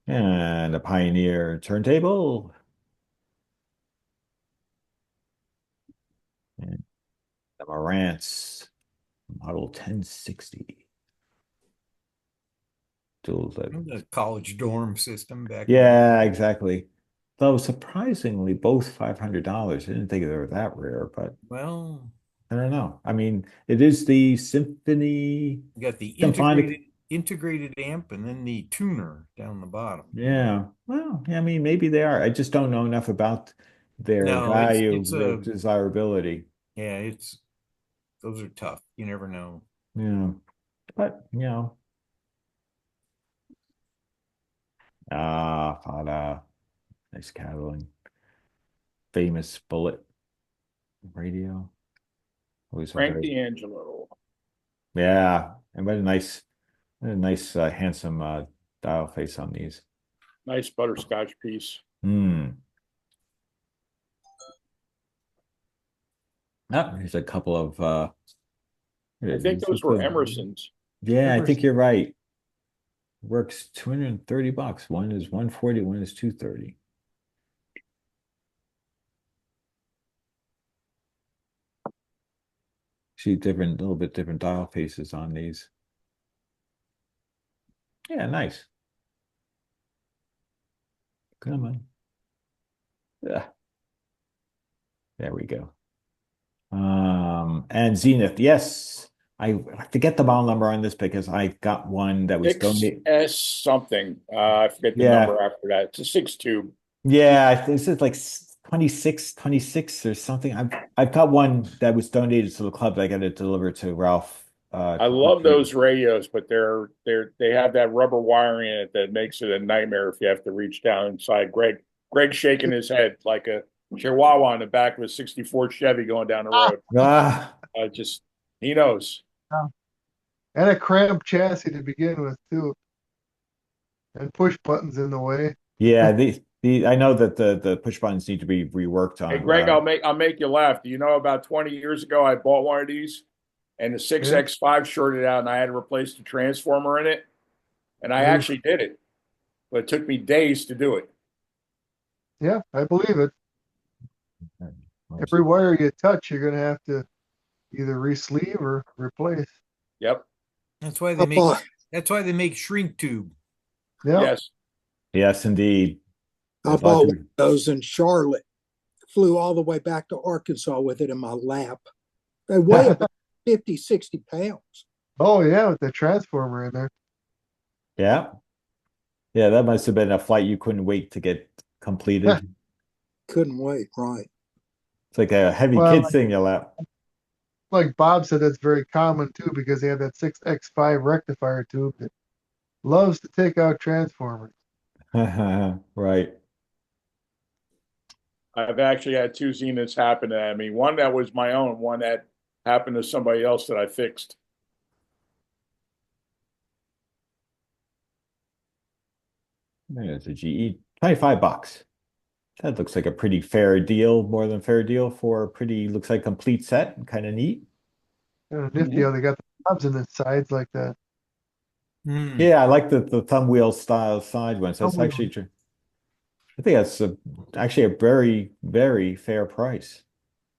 And a Pioneer turntable. And the Marantz model 1060. Dual The college dorm system back in Yeah, exactly. Though surprisingly, both $500. I didn't think they were that rare, but well, I don't know. I mean, it is the Symphony you got the Symphonic. integrated amp and then the tuner down the bottom. Yeah. Well, yeah, I mean, maybe they are. I just don't know enough about their No, value, it's their a desirability. yeah, it's those are tough. You never know. Yeah. But, nice Catalan. Famous Bullet radio. Always a Frank very, D'Angelo. yeah. And what a nice, handsome dial face on these. Nice butterscotch piece. Hmm. Ah, here's a couple of I think those were Emerson's. Yeah, I think Emerson. you're right. Works $230. One is 140, one is 230. See little bit different dial faces on these. Yeah, nice. Come on. Yeah. There we go. And Zenith, yes. I forget the model number on this because I got one that was donated. 6S something. I forget the Yeah. number after that. It's a 6 tube. Yeah, this is like 26 or something. I've got one that was donated to the club that I got to deliver to Ralph. I love those radios, but they have that rubber wiring in it that makes it a nightmare if you have to reach down inside. Greg's shaking his head like a Chihuahua in the back of a '64 Chevy going down the road. Ah, Just he knows. And a cramped chassis to begin with too, and push buttons in the way. yeah, the I know that the push buttons need to be reworked Hey on. Greg, I'll make you laugh. Do you know about 20 years ago I bought one of these and the 6X5 shorted out and I had to replace the transformer in it? And I actually did it, but it took me days to do it. Yeah, I believe it. Every wire you touch, you're gonna have to either re-sleeve or replace. Yep. That's why they make that's why they make shrink tube. Yeah. Yes. Yes, indeed. I There's bought lots one of those in Charlotte. Flew all the way back to Arkansas with it in my lap. They weigh about 50, 60 pounds. Oh yeah, with the transformer in there. Yeah. Yeah, that must have been a flight you couldn't wait to get completed. Couldn't wait, right? It's like a heavy Well, kid thing in your lap. Like Bob said, that's very common too because they have that 6X5 rectifier tube that loves to take out transformers. Right. I've actually had two Zeniths happen to me. One that was my own, one that happened to somebody else that I fixed. There's a GE, $25. That looks like a pretty fair deal, more than fair deal for a pretty, looks like complete set, kind of neat. Nifty how they got the knobs in the sides like that. Yeah, I like the thumb wheel style side ones. That's actually true. I think that's actually a very, very fair price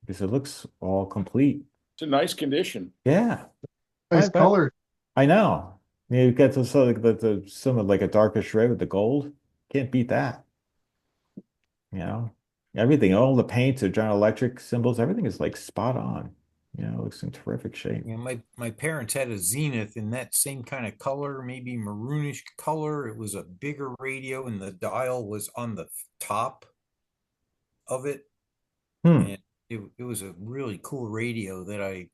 because it looks all complete. It's a nice condition. Yeah, Nice color. I know. You get to sort of the some of like a darkish red with the gold. Can't beat that. You know, everything, all the paints, the General Electric symbols, everything is like spot on. You know, it looks in terrific shape. You know, my parents had a Zenith in that same kind of color, maybe maroonish color. It was a bigger radio, and the dial was on the top of it. And it was a really cool radio that I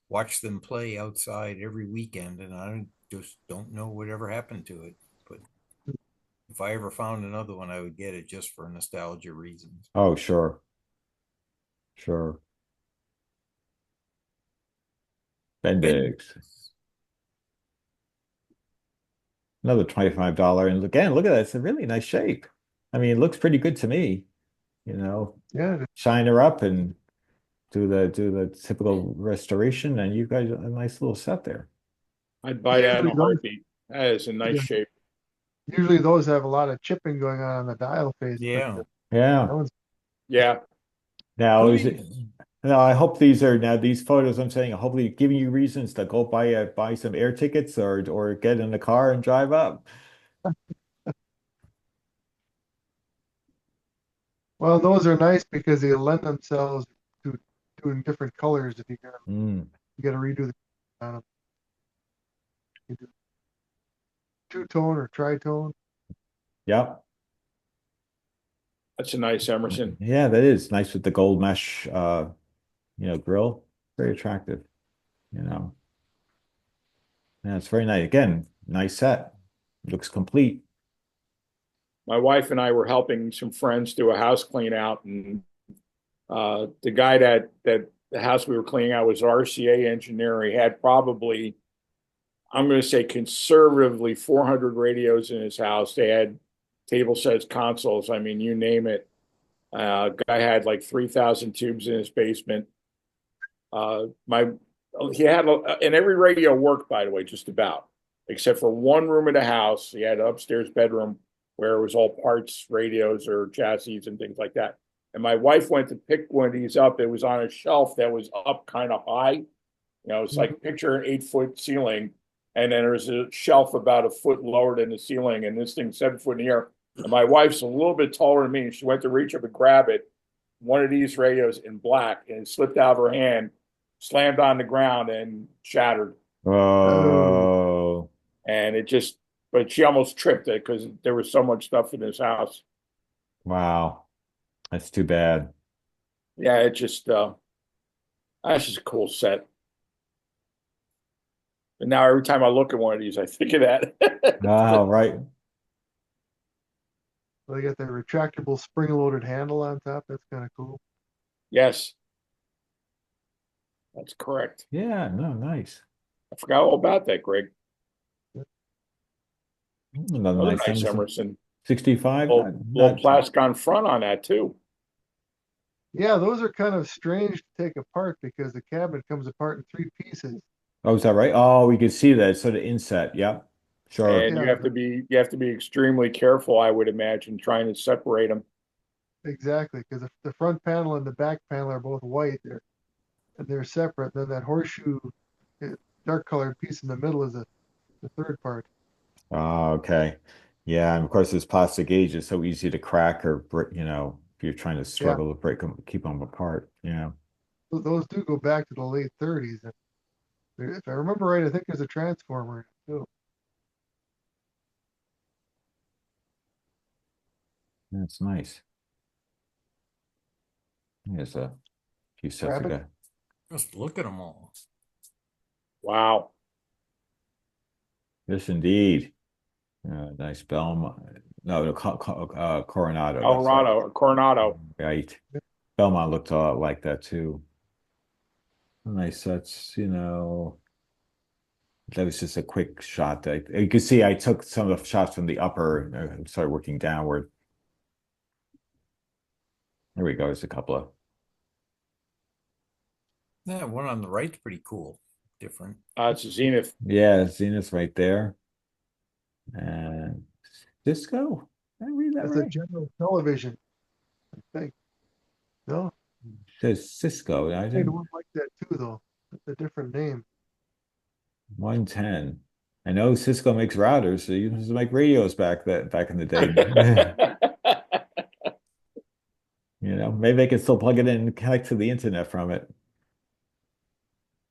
watched them play outside every weekend, and I just don't know whatever happened to it. But if I ever found another one, I would get it just for nostalgia reasons. Oh, sure. Sure. Bendix. Another $25. And again, look at that. It's a really nice shape. I mean, it looks pretty good to me. You know, Yeah. shine her up and do the typical restoration, and you've got a nice little set there. I'd buy that in a heartbeat. That is in nice shape. Usually those have a lot of chipping going on the dial face. Yeah. Yeah. Yeah. Now, now I hope these photos I'm saying, hopefully giving you reasons to go buy some air tickets or get in the car and drive up. Well, those are nice because they lend themselves to doing different colors if you got to redo the on them. You do two-tone or tritone. Yep. That's a nice Emerson. Yeah, that is nice with the gold mesh grill. Very attractive, you know. Yeah, it's very nice. Again, nice set. Looks complete. My wife and I were helping some friends do a house clean out, and the guy that the house we were cleaning out was RCA engineer. He had probably, I'm going to say conservatively 400 radios in his house. They had table sets, consoles. I mean, you name it. Guy had like 3,000 tubes in his basement. He had, and every radio worked, by the way, just about, except for one room in the house. He had an upstairs bedroom where it was all parts, radios or chassis and things like that. And my wife went to pick one of these up. It was on a shelf that was up kind of high. You know, it's like picture an 8-foot ceiling. And then there's a shelf about a foot lower than the ceiling. And this thing's 7 foot in the air. And my wife's a little bit taller than me. And she went to reach up and grab it. one of these radios in black, and it slipped out of her hand, slammed on the ground, and shattered. Oh, And it just, but she almost tripped it because there was so much stuff in this house. wow. That's too bad. Yeah, it just, that's just a cool set. And now every time I look at one of these, I think of that. Oh, right. So they got the retractable spring-loaded handle on top. That's kind of cool. Yes, that's correct. Yeah, no, nice. I forgot all about that, Greg. Another Another nice nice Emerson. Emerson. 65. Little plastic on front on that too. Yeah, those are kind of strange to take apart because the cabinet comes apart in 3 pieces. Oh, is that right? Oh, we can see that. So the inset. Yep. Sure. And Yeah, you have to be extremely careful, I would imagine, trying to separate them. exactly, because the front panel and the back panel are both white. They're separate. Then that horseshoe, dark colored piece in the middle is the third part. Oh, okay. Yeah, and of course, this plastic gauge is so easy to crack or break, if you're trying to struggle to break them, keep them apart. Yeah. Those do go back to the late 30s. If I remember right, I think there's a transformer too. That's nice. There's a few sets Rabbit? ago. Just look at them all. Wow. Yes, indeed. Nice Belmont. No, Coronado. That's Colorado, Coronado. right. Belmont looked a lot like that too. Nice sets, That was just a quick shot. You can see I took some of the shots from the upper and started working downward. There we go. There's a couple of. That one on the right's pretty cool. Different. It's a Zenith. Yeah, Zenith's right there. And Cisco? Did I read that That's a right? general television, I think. No, It says Cisco. I I didn't. one like that too, though. It's a different name. 110. I know Cisco makes routers, so you used to make radios back in the day. Maybe they can still plug it in and connect to the internet from it.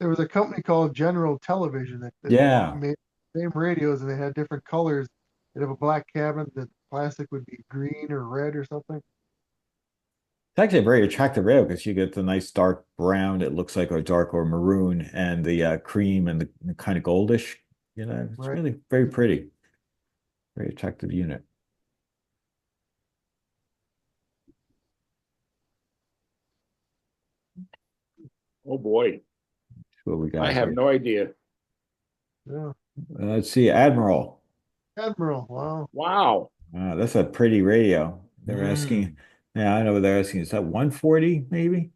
There was a company called General Television that Yeah. made same radios, and they had different colors. They'd have a black cabinet. The plastic would be green or red or something. It's actually a very attractive rail because you get the nice dark brown, it looks like, or dark or maroon, and the cream and the kind of goldish. It's Right. really very pretty. Very attractive unit. Oh boy. What we got I have here. no idea. Yeah. Let's see, Admiral. Admiral. Wow. Wow. Wow, that's a pretty radio. They're asking. Yeah, I know what they're asking. Is that 140 maybe?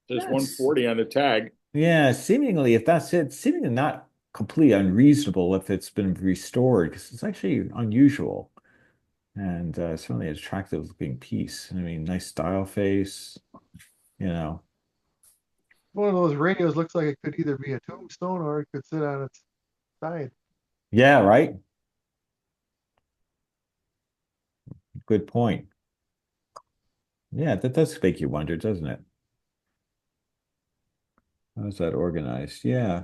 There's That's- 140 on the tag. Yeah, seemingly, if that's it, seemingly not completely unreasonable if it's been restored, because it's actually unusual and certainly an attractive looking piece. I mean, nice style face, One of those radios looks like it could either be a tombstone or it could sit on its side. Yeah, right. Good point. Yeah, that does make you wonder, doesn't it? How's that organized? Yeah.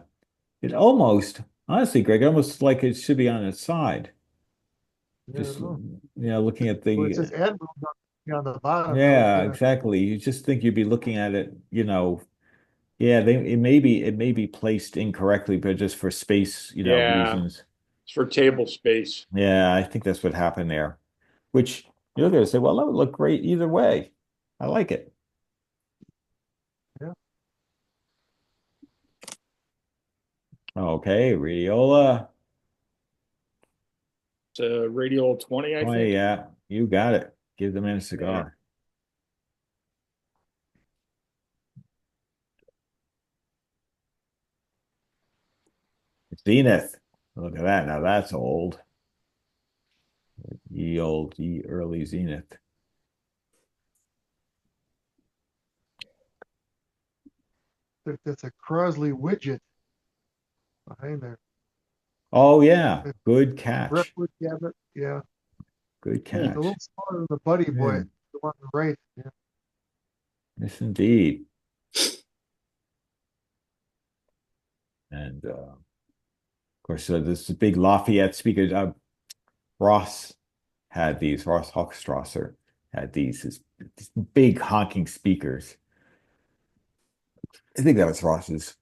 It almost, honestly, Greg, almost like it should be on its side. Yeah, Just, I don't looking at know. Well, it the, says Admiral on the bottom. So it's yeah, kinda- exactly. You just think you'd be looking at it, yeah, it may be placed incorrectly, but just for space, Yeah. reasons. It's for table space. Yeah, I think that's what happened there. Which you're going to say, well, that would look great either way. I like it. Yeah. Okay, Radiola. It's a Radial 20, I Oh, think. yeah, you got it. Give the man a cigar. Zenith. Look at that. Now that's old. Ye early Zenith. That's a Crosley widget behind there. Oh, yeah. Good catch. Redwood cabinet. Yeah. Good It's catch. a little smaller than the Buddy Boy. Yeah. The one on the right. Yeah. Yes, indeed. And of course, this big Lafayette speaker. Ross had these. Ross Hochstrasser had these big honking speakers. I think that was Ross's.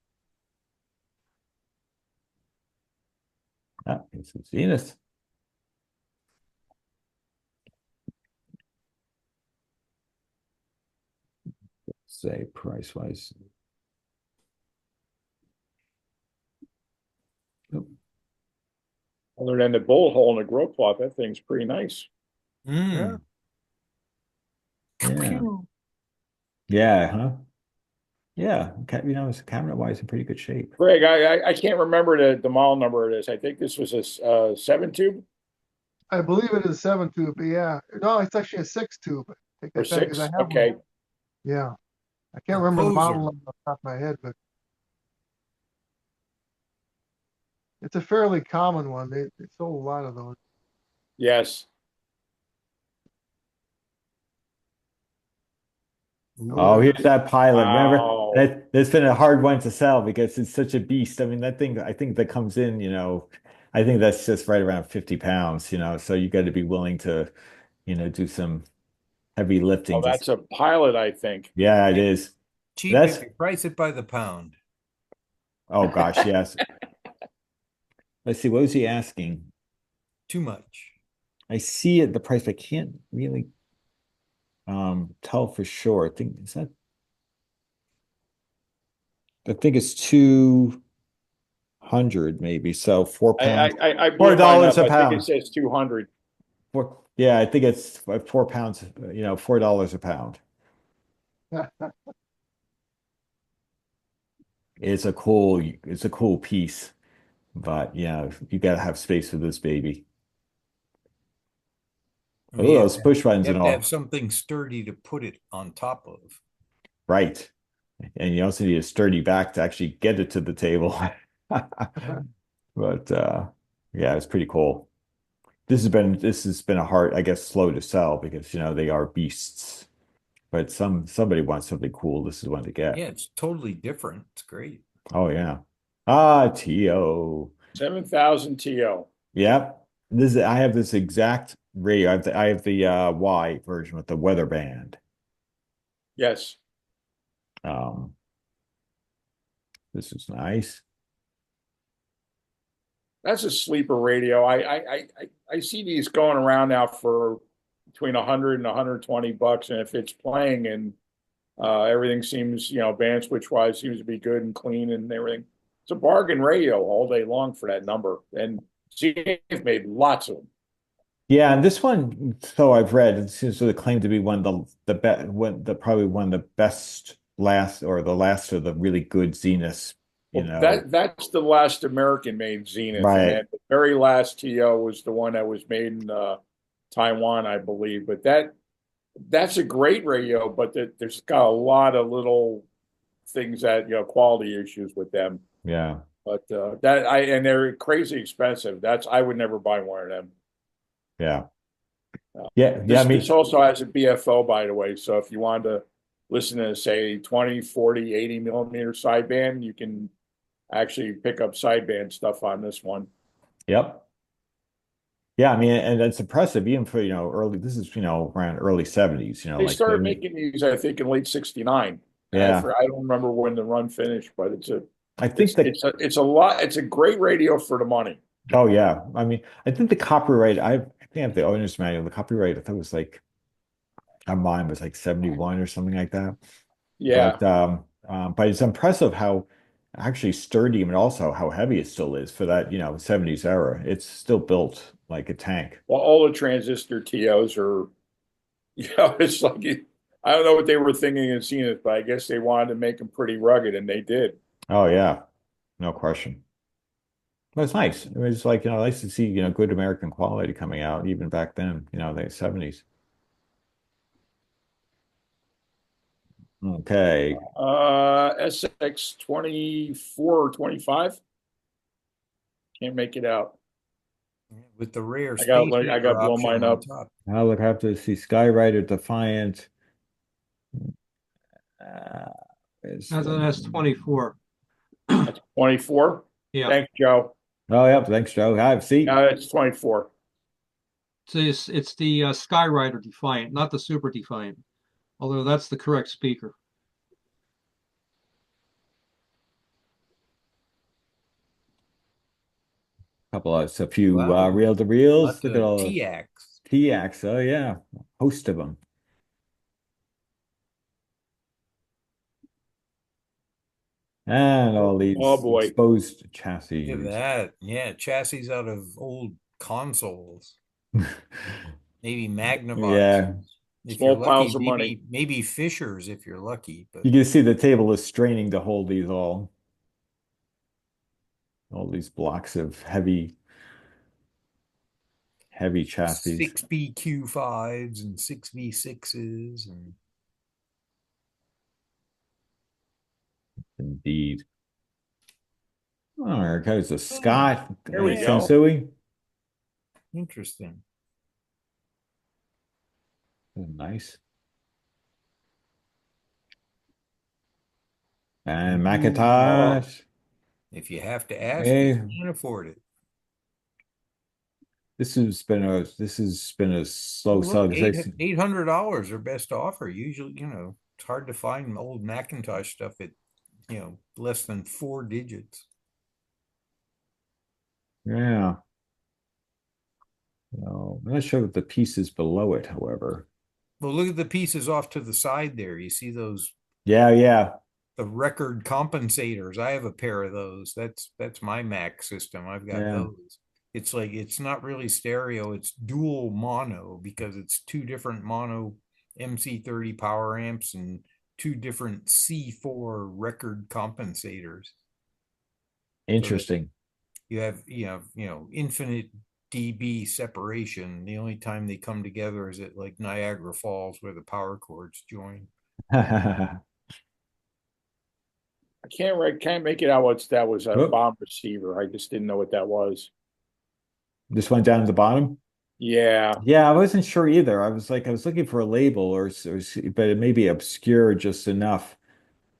Ah, it's Zenith. Say price wise. Other than the bullet hole in the grow cloth, that thing's pretty nice. Mm. Yeah. Yeah, huh? Yeah, it's camera wise in pretty good shape. Greg, I can't remember the model number it is. I think this was a 7-tube I believe it is 7-tube, but yeah. No, it's actually a 6-tube. Take or that back because I 6. have Okay. one. Yeah. I can't remember the Poser. model number off the top of my head, but it's a fairly common one. They sold a lot of those. Yes. Oh, here's that pilot. Remember, Wow. that's been a hard one to sell because it's such a beast. I mean, that thing, I think that comes in, I think that's just right around 50 pounds, so you got to be willing to, do some heavy lifting. Oh, that's a pilot, I think. Yeah, it is. Cheap That's, if you price it by the pound. oh gosh, yes. Let's see, what was he asking? Too much. I see it, the price, but I can't really tell for sure. I think it's 200 maybe. So £4. I Four blew mine dollars up. a I think it pound. says 200. Yeah, I think it's £4, $4 a pound. It's a cool piece, but you gotta have space for this baby. I Oh, mean, those push you buttons and have to have all. something sturdy to put it on top of. Right. And you also need a sturdy back to actually get it to the table. But yeah, it's pretty cool. This has been a hard, I guess, slow to sell because they are beasts. But somebody wants something cool, this is one to get. Yeah, it's totally different. It's great. Oh yeah. Ah, TO. 7,000 TO. Yep. I have this exact radio. I have the Y version with the weather band. Yes. Um, this is nice. That's a sleeper radio. I see these going around now for between 100 and 120 bucks. And if it's playing and everything seems, band switch wise seems to be good and clean and everything, it's a bargain radio all day long for that number. And see, they've made lots of them. Yeah, and this one, so I've read, it seems to claim to be one of probably one of the best last or the last of the really good Zeniths, Well, that's the last American made Zenith. And Right. then the very last TO was the one that was made in Taiwan, I believe. But that's a great radio, but there's got a lot of little things that quality issues with them. Yeah. But and they're crazy expensive. I would never buy one of them. Yeah. Yeah. This also has a BFO, by the way. So if you wanted to listen to, say, 20, 40, 80 millimeter sideband, you can actually pick up sideband stuff on this one. Yep. Yeah, I mean, and it's impressive even for, early, this is, around early 70s, They like started making these, I think, in late 69. Yeah. I don't remember when the run finished, but it's a lot. It's a great radio for the money. Oh yeah. I mean, I think the copyright, I think I have the owner's manual. The copyright, I thought it was like on mine was like 71 or something like that. Yeah. But it's impressive how actually sturdy and also how heavy it still is for that, 70s era. It's still built like a tank. Well, all the transistor TOs are, it's like I don't know what they were thinking and seeing it, but I guess they wanted to make them pretty rugged, and they did. Oh yeah, no question. But it's nice. It was like, nice to see, good American quality coming out even back then, the 70s. Okay. SX 24 or 25. Can't make it out. With the rare I got space to blow option mine on up. top. I'll have to see Skyrider Defiant. Is That's an S24. That's 24. Yeah. Thanks, Joe. Oh, yeah. Thanks, Joe. Have a seat. It's 24. So it's the Skyrider Defiant, not the Super Defiant, although that's the correct speaker. A few Wow. reel-to-reels. Lots Look at of all TX. TX. Oh, yeah. Host of them. And all these Oh, boy. exposed chassis. Look at that. Yeah, chassis out of old consoles. Maybe Yeah. Magnavox. If Small you're lucky, piles of money. maybe Fishers if you're lucky. But You can see the table is straining to hold these all these blocks of heavy chassis. 6BQ5s and 6V6s and Indeed. All right, there's a Scott There we go. Sensui. interesting. Nice. And Ooh. Macintosh. If you have to ask, Hey. you can't afford it. This has been a slow Look, sell. $800 are best offer. Usually, it's hard to find old Macintosh stuff at, less than 4 digits. Yeah. No, I'm not sure what the pieces below it, however. Well, look at the pieces off to the side there. You see those, Yeah. the record compensators. I have a pair of those. That's my Mac system. I've got Yeah. those. It's like it's not really stereo, it's dual mono because it's two different mono MC30 power amps and two different C4 record compensators. Interesting. You have infinite dB separation. The only time they come together is at like Niagara Falls where the power cords join. I can't make it out what that was a Whoop. bomb receiver. I just didn't know what that was. This one down at the bottom. Yeah. Yeah, I wasn't sure either. I was looking for a label but it may be obscure just enough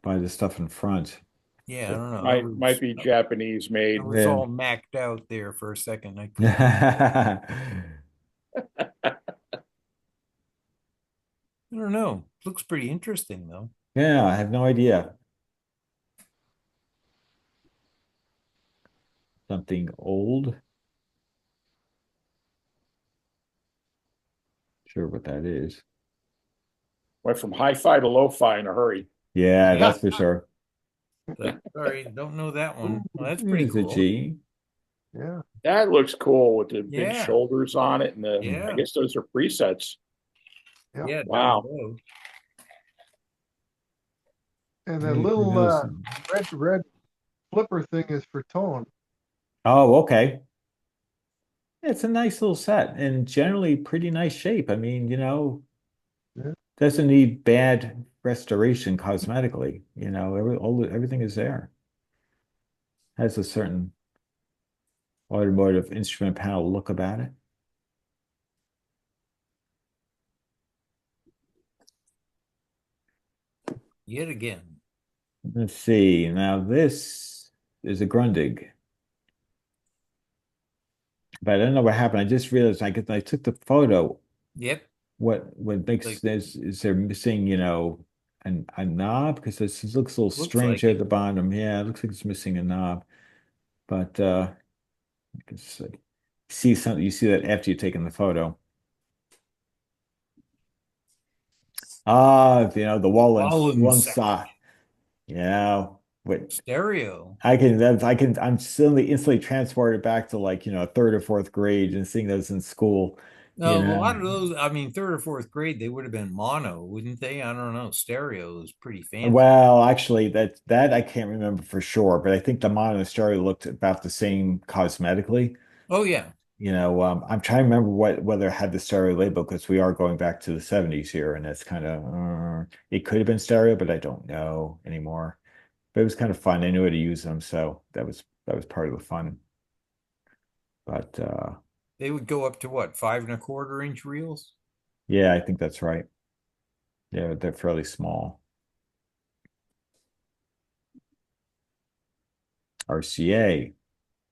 by the stuff in front. Yeah, I don't know. Might be Japanese made. It was Yeah. all macked out there for a second. I don't know. Looks pretty interesting though. Yeah, I have no idea. Something old. Sure what that is. Went from hi-fi to lo-fi in a hurry. Yeah, that's for sure. Sorry, don't know that one. Well, that's pretty There's a cool. G. Yeah. That looks cool with the big Yeah. shoulders on it, and I Yeah. guess those are presets. Yeah. Wow. down below. And that Hey, little Bruno's- red flipper thing is for tone. Oh, okay. It's a nice little set and generally pretty nice shape. I mean, Yeah. doesn't need bad restoration cosmetically. Everything is there. Has a certain automotive instrument panel look about it. Yet again. Let's see. Now this is a Grundig. But I don't know what happened. I just realized I took the photo. Yep. What makes Like- is there missing, a knob? Because this looks a little Looks strange like here at it. the bottom. Yeah, it looks like it's missing a knob. But I guess see something. You see that after you've taken the photo. The Wallen one sound. side. Yeah. Wait. Stereo. I'm suddenly instantly transported back to third or fourth grade and seeing those in school. No, Yeah. a lot of those, I mean, third or fourth grade, they would have been mono, wouldn't they? I don't know. Stereo is pretty fancy. Well, actually, that I can't remember for sure, but I think the mono and stereo looked about the same cosmetically. Oh yeah. I'm trying to remember whether it had the stereo label because we are going back to the 70s here, and it's kind of it could have been stereo, but I don't know anymore. But it was kind of fun. I knew how to use them, so that was part of the fun. But They would go up to what, 5 1/4 inch reels? yeah, I think that's right. Yeah, they're fairly small. RCA.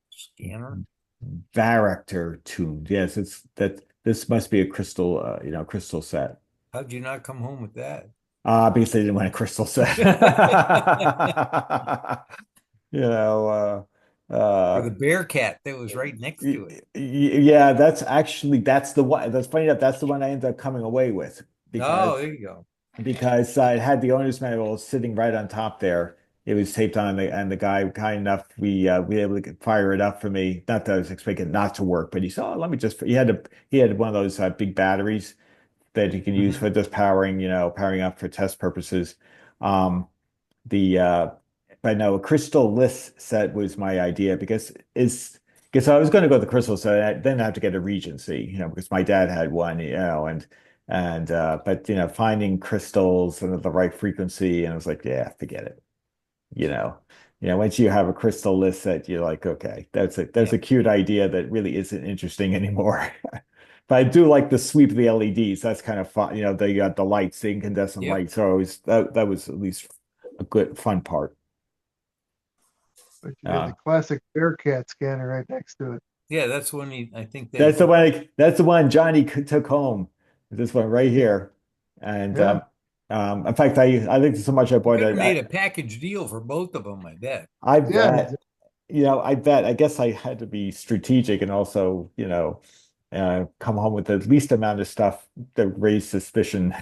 Scanner. Varactor tuned. Yes, this must be a crystal, crystal set. How'd you not come home with that? Because they didn't want a crystal set. You know, Or the Bearcat that was right next to it. yeah, that's the one. That's funny enough. That's the one I ended up coming away with Oh, there you go. because I had the owner's manual sitting right on top there. It was taped on, and the guy kind enough we were able to fire it up for me. Not that I was expecting it not to work, but he said, "Oh, let me just." He had one of those big batteries that you can use for just powering up for test purposes. Um, the but no, a crystal list set was my idea because I was going to go the crystal set, then I have to get a Regency, because my dad had one, and but finding crystals and at the right frequency, and I was like, yeah, forget it. You know, once you have a crystal list set, you're like, okay, that's a cute idea that really isn't interesting anymore. But I do like the sweep of the LEDs. That's kind of fun. They got the lights, the incandescent Yep. lights. So that was at least a good fun part. But you had the classic Bearcat scanner right next to it. Yeah, that's when I think That's the one Johnny took home. This one right here. And Yeah. in fact, I think so much I bought could have it. made a package deal for both of them, I bet. I Yeah, bet, I bet. I guess I had to be strategic and also, come home with the least amount of stuff that raised suspicion.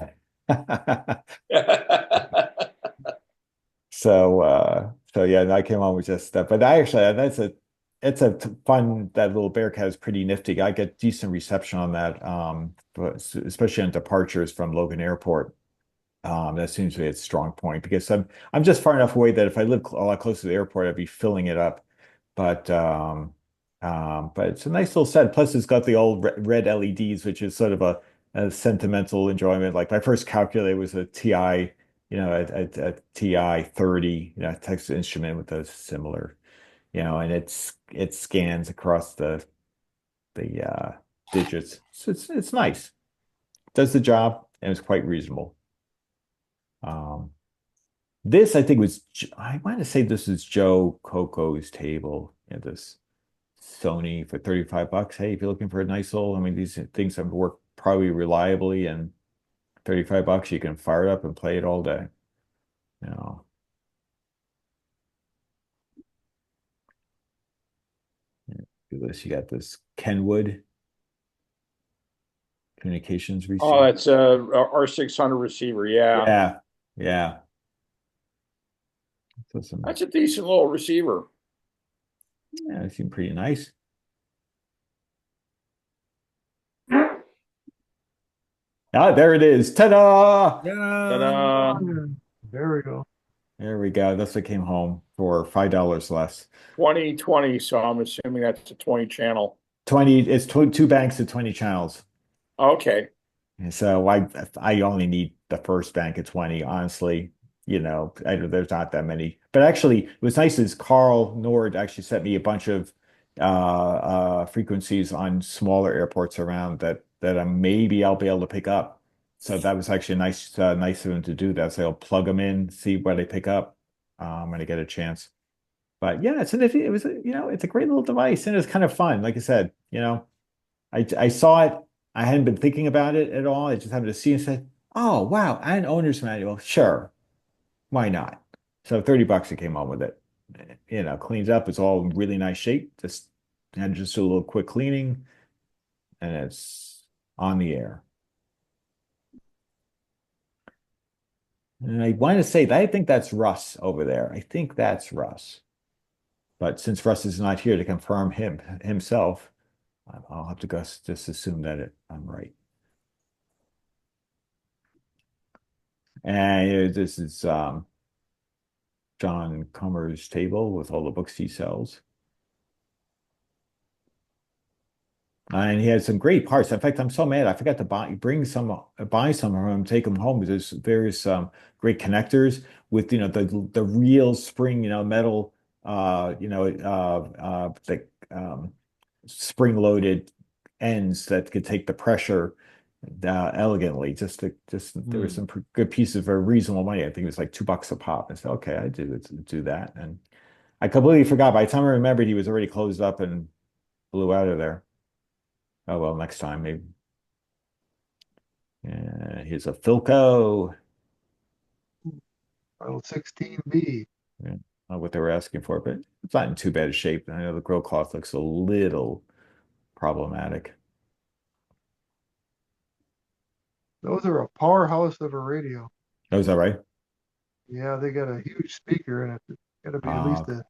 So yeah, and I came home with just stuff. But it's a fun, that little Bearcat is pretty nifty. I get decent reception on that, but especially on departures from Logan Airport. That seems to be its strong point because I'm just far enough away that if I live a lot closer to the airport, I'd be filling it up. But but it's a nice little set. Plus, it's got the old red LEDs, which is sort of a sentimental enjoyment. Like my first calculator was a TI, a TI 30, Texas Instrument with a similar, and it scans across the digits. So it's nice. Does the job and it's quite reasonable. This I think I want to say this is Joe Coco's table. This Sony for $35. Hey, if you're looking for a nice little, these things have worked probably reliably, and $35 you can fire it up and play it all day. Do this. You got this Kenwood communications receiver. Oh, that's a R600 receiver. Yeah. Yeah. So That's a decent little receiver. Yeah, it seemed pretty nice. There it is. Ta-da! Ta-da. there we go. There we go. That's what came home for $5 less. 2020, so I'm assuming that's a 20 channel. 20, it's two banks of 20 channels. Okay. And so I only need the first bank of 20, honestly. There's not that many. But actually, it was nice is Carl Nord actually sent me a bunch of frequencies on smaller airports around that maybe I'll be able to pick up. So that was actually nice of him to do that. So I'll plug them in, see what I pick up when I get a chance. But yeah, it's a great little device and it's kind of fun. Like I said, I saw it. I hadn't been thinking about it at all. I just happened to see it and said, "Oh wow, an owner's manual. Sure, why not?" So $30 it came home with it. Cleans up. It's all in really nice shape. Just do a little quick cleaning, and it's on the air. And I want to say that I think that's Russ over there. I think that's Russ. But since Russ is not here to confirm himself, I'll have to just assume that I'm right. And this is John Comer's table with all the books he sells. And he had some great parts. In fact, I'm so mad. I forgot to buy some of them, take them home. There's various great connectors with the real spring metal the spring loaded ends that could take the pressure elegantly. There were some good pieces for reasonable money. I think it was like $2 a pop. I said, okay, I do that. And I completely forgot. By the time I remembered, he was already closed up and blew out of there. Oh well, next time maybe. Here's a Philco. Model 16B. Yeah, not what they were asking for, but it's not in too bad a shape. I know the grill cloth looks a little problematic. Those are a powerhouse of a radio. Oh, is that right? Yeah, they got a huge speaker in it. It's got to be at Uh, least a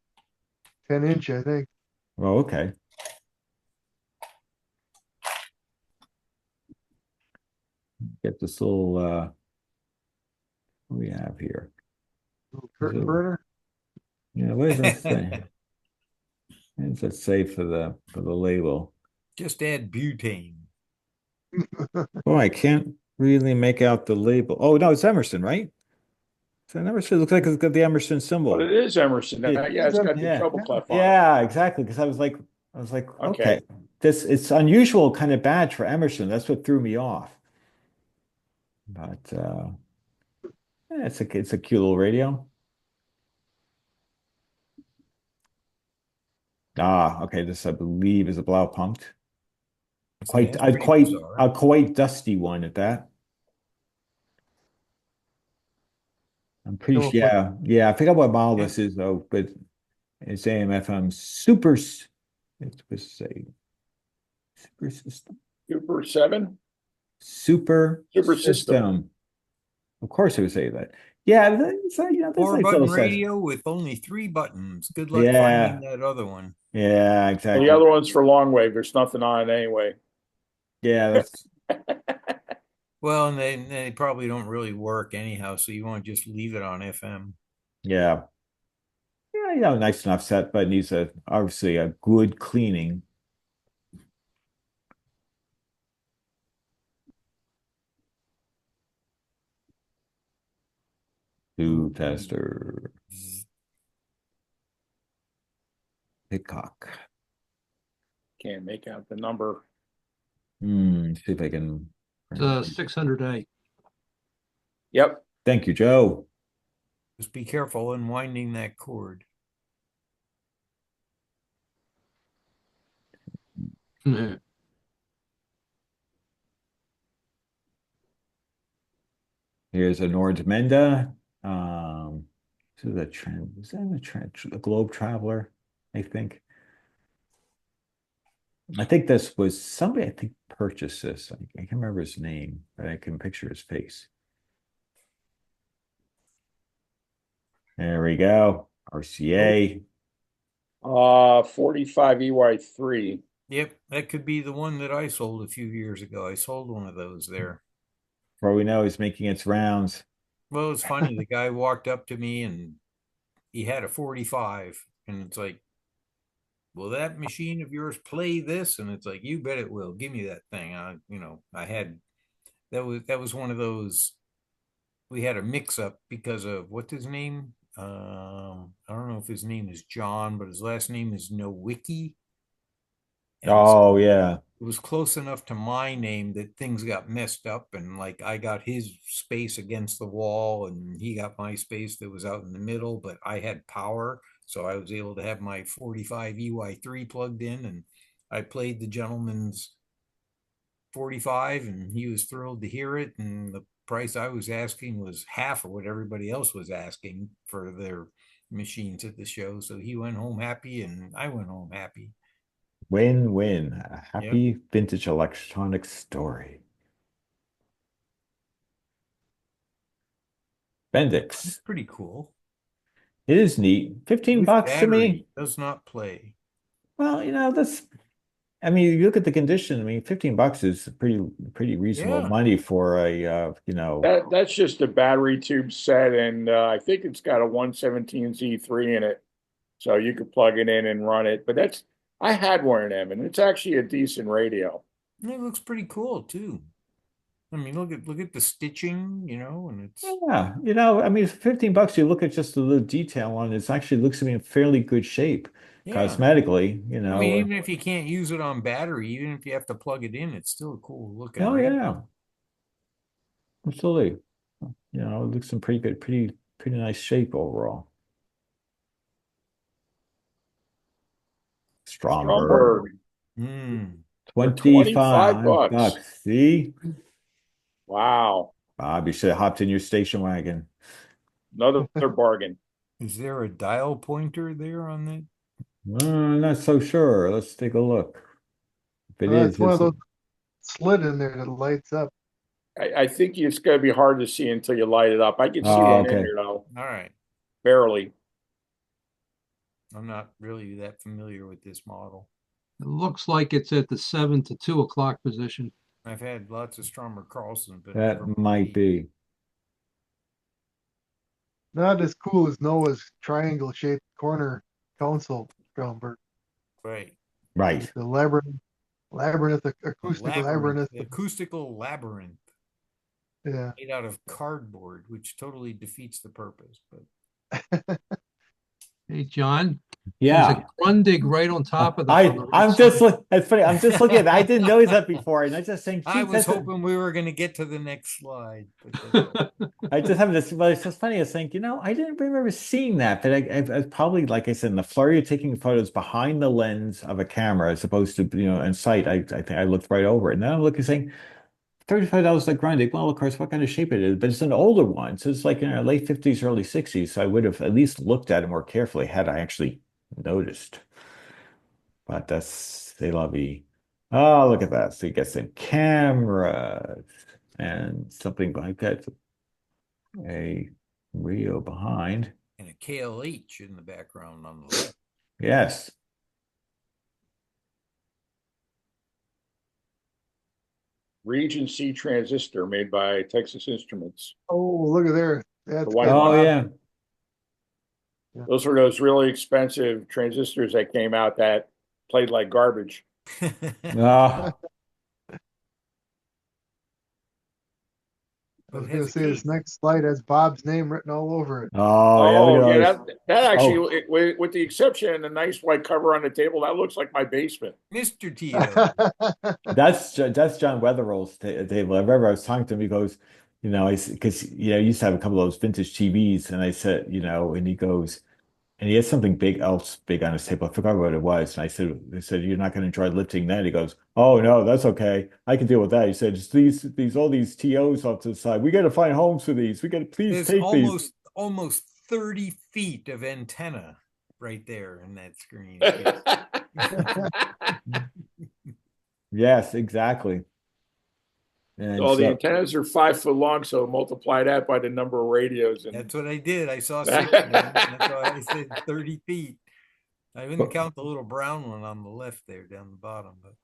10-inch, I think. well, okay. Get this little what do we have here? Little Is curtain it- burner. Yeah, what does that say? What does that say for the label? Just add butane. Oh, I can't really make out the label. Oh no, it's Emerson, right? So Emerson looks like it's got the Emerson But symbol. it is Emerson. It- Yeah, it's got the Yeah, treble clef on it. yeah, exactly. Because I was like, Okay. okay, this it's unusual kind of badge for Emerson. That's what threw me off. But yeah, it's a cute little radio. Ah, okay. This I believe is a Blau pumped. Quite That's pretty bizarre. a quite dusty one at that. I'm pretty Don't sure. play. Yeah. I forgot what model Yeah. this is though, but it's AM/FM super. It's supposed to say super system. Super 7? Super Super system. system. Of course, it would say that. Yeah, that's you know, that's nice Four-button little set. radio with only 3 buttons. Good luck Yeah, finding that other one. yeah, And exactly. the other one's for long wave. There's nothing on it anyway. Yeah, that's Well, and they probably don't really work anyhow, so you want to just leave it on FM. yeah, yeah. You know, nice enough set, but needs obviously a good cleaning. Tube tester, Hickok. Can't make out the number. See if I can. It's a 600A. Yep. Thank you, Joe. Just be careful unwinding that cord. Here's a Nordmenda. This is a trend. Is that a Globe Traveler? I think. I think this was somebody I think purchased this. I can't remember his name, but I can picture his face. There we go. RCA. 45 EY3. Yep, that could be the one that I sold a few years ago. I sold one of those there. For all we know, he's making its rounds. Well, it's funny. The guy walked up to me and he had a 45, and it's like, will that machine of yours play this? And it's like, you bet it will. Give me that thing. I had that was one of those. We had a mix up because of what's his name? I don't know if his name is John, but his last name is Nowicki. And Oh, yeah. it was close enough to my name that things got messed up, and like I got his space against the wall and he got my space that was out in the middle, but I had power, so I was able to have my 45 EY3 plugged in, and I played the gentleman's 45 and he was thrilled to hear it, and the price I was asking was half of what everybody else was asking for their machines at the show, so he went home happy and I went home happy. Win-win. A happy vintage electronics story. Bendix. It's pretty cool. It is neat. 15 With bucks to me. battery, does not play. Well, you know, I mean, you look at the condition. I mean, 15 bucks is pretty reasonable Yeah. money for a, you know, That's just a battery tube set, and I think it's got a 117Z3 in it, so you could plug it in and run it. But I had one of them, and it's actually a decent radio. And it looks pretty cool too. I mean, look at the stitching, and it's yeah, you know, I mean, for 15 bucks, you look at just a little detail on it. It actually looks to be in fairly good shape, yeah. cosmetically, you I know. mean, even if you can't use it on battery, even if you have to plug it in, it's still a cool looking. Oh radio. yeah, absolutely. You know, it looks in pretty good, pretty nice shape overall. Stromberg. Stromberg. For 25 bucks. bucks. See? Wow. Bob, you should have hopped in your station wagon. Another bargain. Is there a dial pointer there on that? I'm not so sure. Let's take a look. If it It's is, one of it's those slit in there that lights up. I think it's going to be hard to see until you light it up. I can see Oh, one in okay. here though, All right. barely. I'm not really that familiar with this model. It looks like it's at the 7 to 2 o'clock position. I've had lots of Stromer Carlson, but that never might be. Not as cool as Noah's triangle-shaped corner console Stromberg. right. Right. The labyrinth, acoustical labyrinth. The acoustical labyrinth Yeah. made out of cardboard, which totally defeats the purpose. But Hey, John, Yeah. there's a Grundig right on top of the. I'm just look. It's funny. I'm just looking at that. I didn't notice that before, and I just think I geez, was that's a- hoping we were going to get to the next slide. But I just have this, but it's just funny. I think, I didn't remember seeing that, but I probably, like I said, in the flurry of taking photos behind the lens of a camera as opposed to, in sight, I think I looked right over it. And then I'm looking saying, $35 like Grundig. Well, of course, what kind of shape it is, but it's an older one. So it's like in our late 50s, early 60s. So I would have at least looked at it more carefully had I actually noticed. But that's, they love E. Oh, look at that. So you get some cameras and something like that. A Rio behind. and a KLH in the background on the left. Yes. Regency transistor made by Texas Instruments. Oh, look at there. That's white got one. Oh, lots yeah. Those were those really expensive transistors that came out that played like garbage. Oh, I was It going has to a say this case. next slide has Bob's name written all over it. oh, yeah. Oh, Look yeah, at all that actually, Oh. with the exception of the nice white cover on the table, that looks like my basement. Mr. Tito. That's John Weatherall's table. I remember I was talking to him. He goes, because I used to have a couple of those vintage TVs, and I said, and he goes, and he had something else big on his table. I forgot what it was, and they said, you're not going to enjoy lifting that. He goes, oh no, that's okay. I can deal with that. He said, just all these TOs off to the side. We got to find homes for these. We got to please There's take these. almost 30 feet of antenna right there in that screen. Yes, exactly. And All the so, antennas are 5 foot long, so multiply that by the number of radios. And That's what I did. I saw 6 of them. That's why I said 30 feet. I didn't count the little brown one on the left there down the bottom. But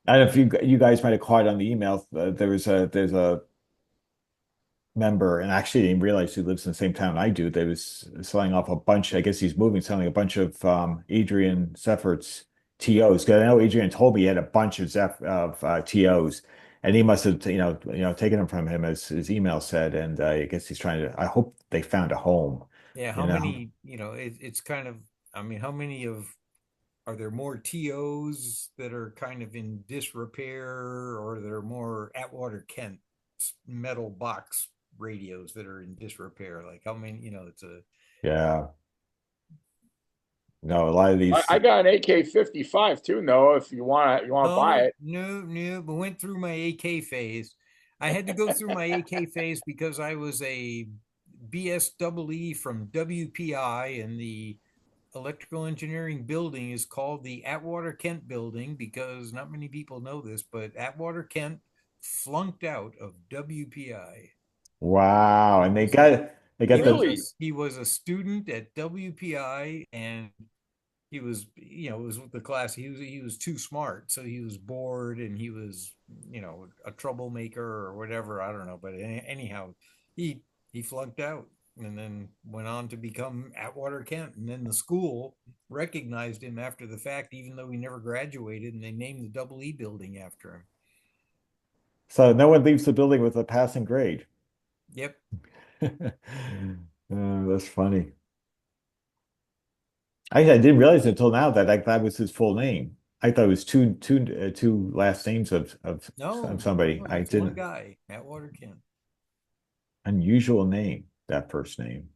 I don't know if you guys might have caught on the email. There's a member, and actually I didn't realize he lives in the same town I do. They was selling off a bunch. I guess he's moving, selling a bunch of Adrian Seffert's TOs. Because I know Adrian told me he had a bunch of TOs, and he must have taken them from him as his email said. And I guess he's trying to. I hope they found a home. yeah, how many? It's kind of. I mean, how many are there more TOs that are kind of in disrepair, or there are more Atwater Kent metal box radios that are in disrepair? Like how many? It's a Yeah. No, a lot of these. I got an AK-55 too, Noah. If you want to buy it. No, but went through my AK phase. I had to go through my AK phase because I was a BSEE from WPI, and the electrical engineering building is called the Atwater Kent building because not many people know this, but Atwater Kent flunked out of WPI. Wow, and they got Really? He was a student at WPI, and he was, it was with the class. He was too smart, so he was bored, and he was, a troublemaker or whatever. I don't know, but anyhow, he flunked out, and then went on to become Atwater Kent, and then the school recognized him after the fact, even though he never graduated, and they named the Double E building after him. So no one leaves the building with a passing grade. Yep. That's funny. I didn't realize until now that that was his full name. I thought it was two last names of somebody. No, I it's didn't. one guy, Atwater Kent. Unusual name, that first name.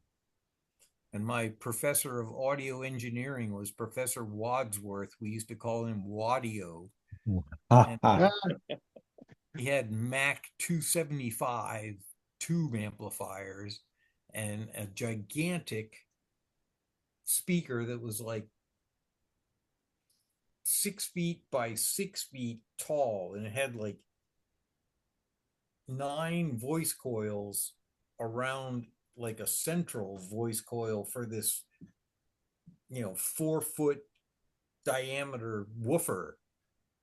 And my professor of audio engineering was Professor Wadsworth. We used to call him Wadio. And he had Mac 275 tube amplifiers and a gigantic speaker that was like 6 feet by 6 feet tall, and it had like 9 voice coils around like a central voice coil for this 4-foot diameter woofer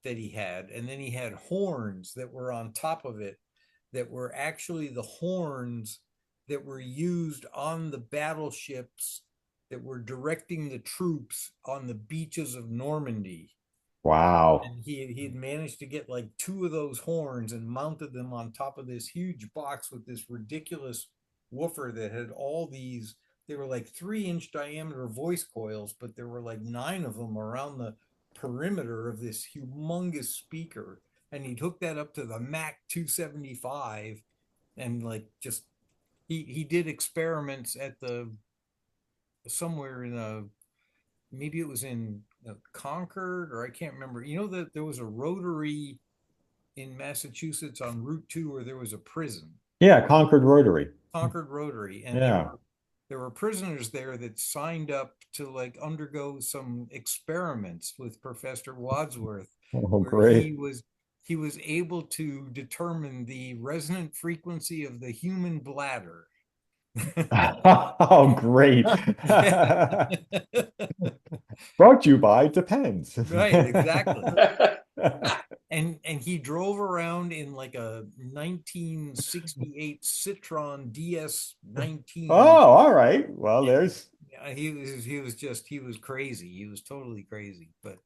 that he had. And then he had horns that were on top of it that were actually the horns that were used on the battleships that were directing the troops on the beaches of Normandy. Wow. And he had managed to get like 2 of those horns and mounted them on top of this huge box with this ridiculous woofer that had all these. They were like 3-inch diameter voice coils, but there were like 9 of them around the perimeter of this humongous speaker. And he'd hook that up to the Mac 275, and like just he did experiments at the somewhere in a maybe it was in Concord, or I can't remember. You know that there was a rotary in Massachusetts on Route 2 where there was a prison. Yeah, Concord Rotary. Concord Rotary, and Yeah. there were prisoners there that signed up to like undergo some experiments with Professor Wadsworth, Oh, where great. he was able to determine the resonant frequency of the human bladder. Oh, great. Brought to you by Depends. Right, exactly. And he drove around in like a 1968 Citroen DS19. Oh, all right. Well, there's He was crazy. He was totally crazy, but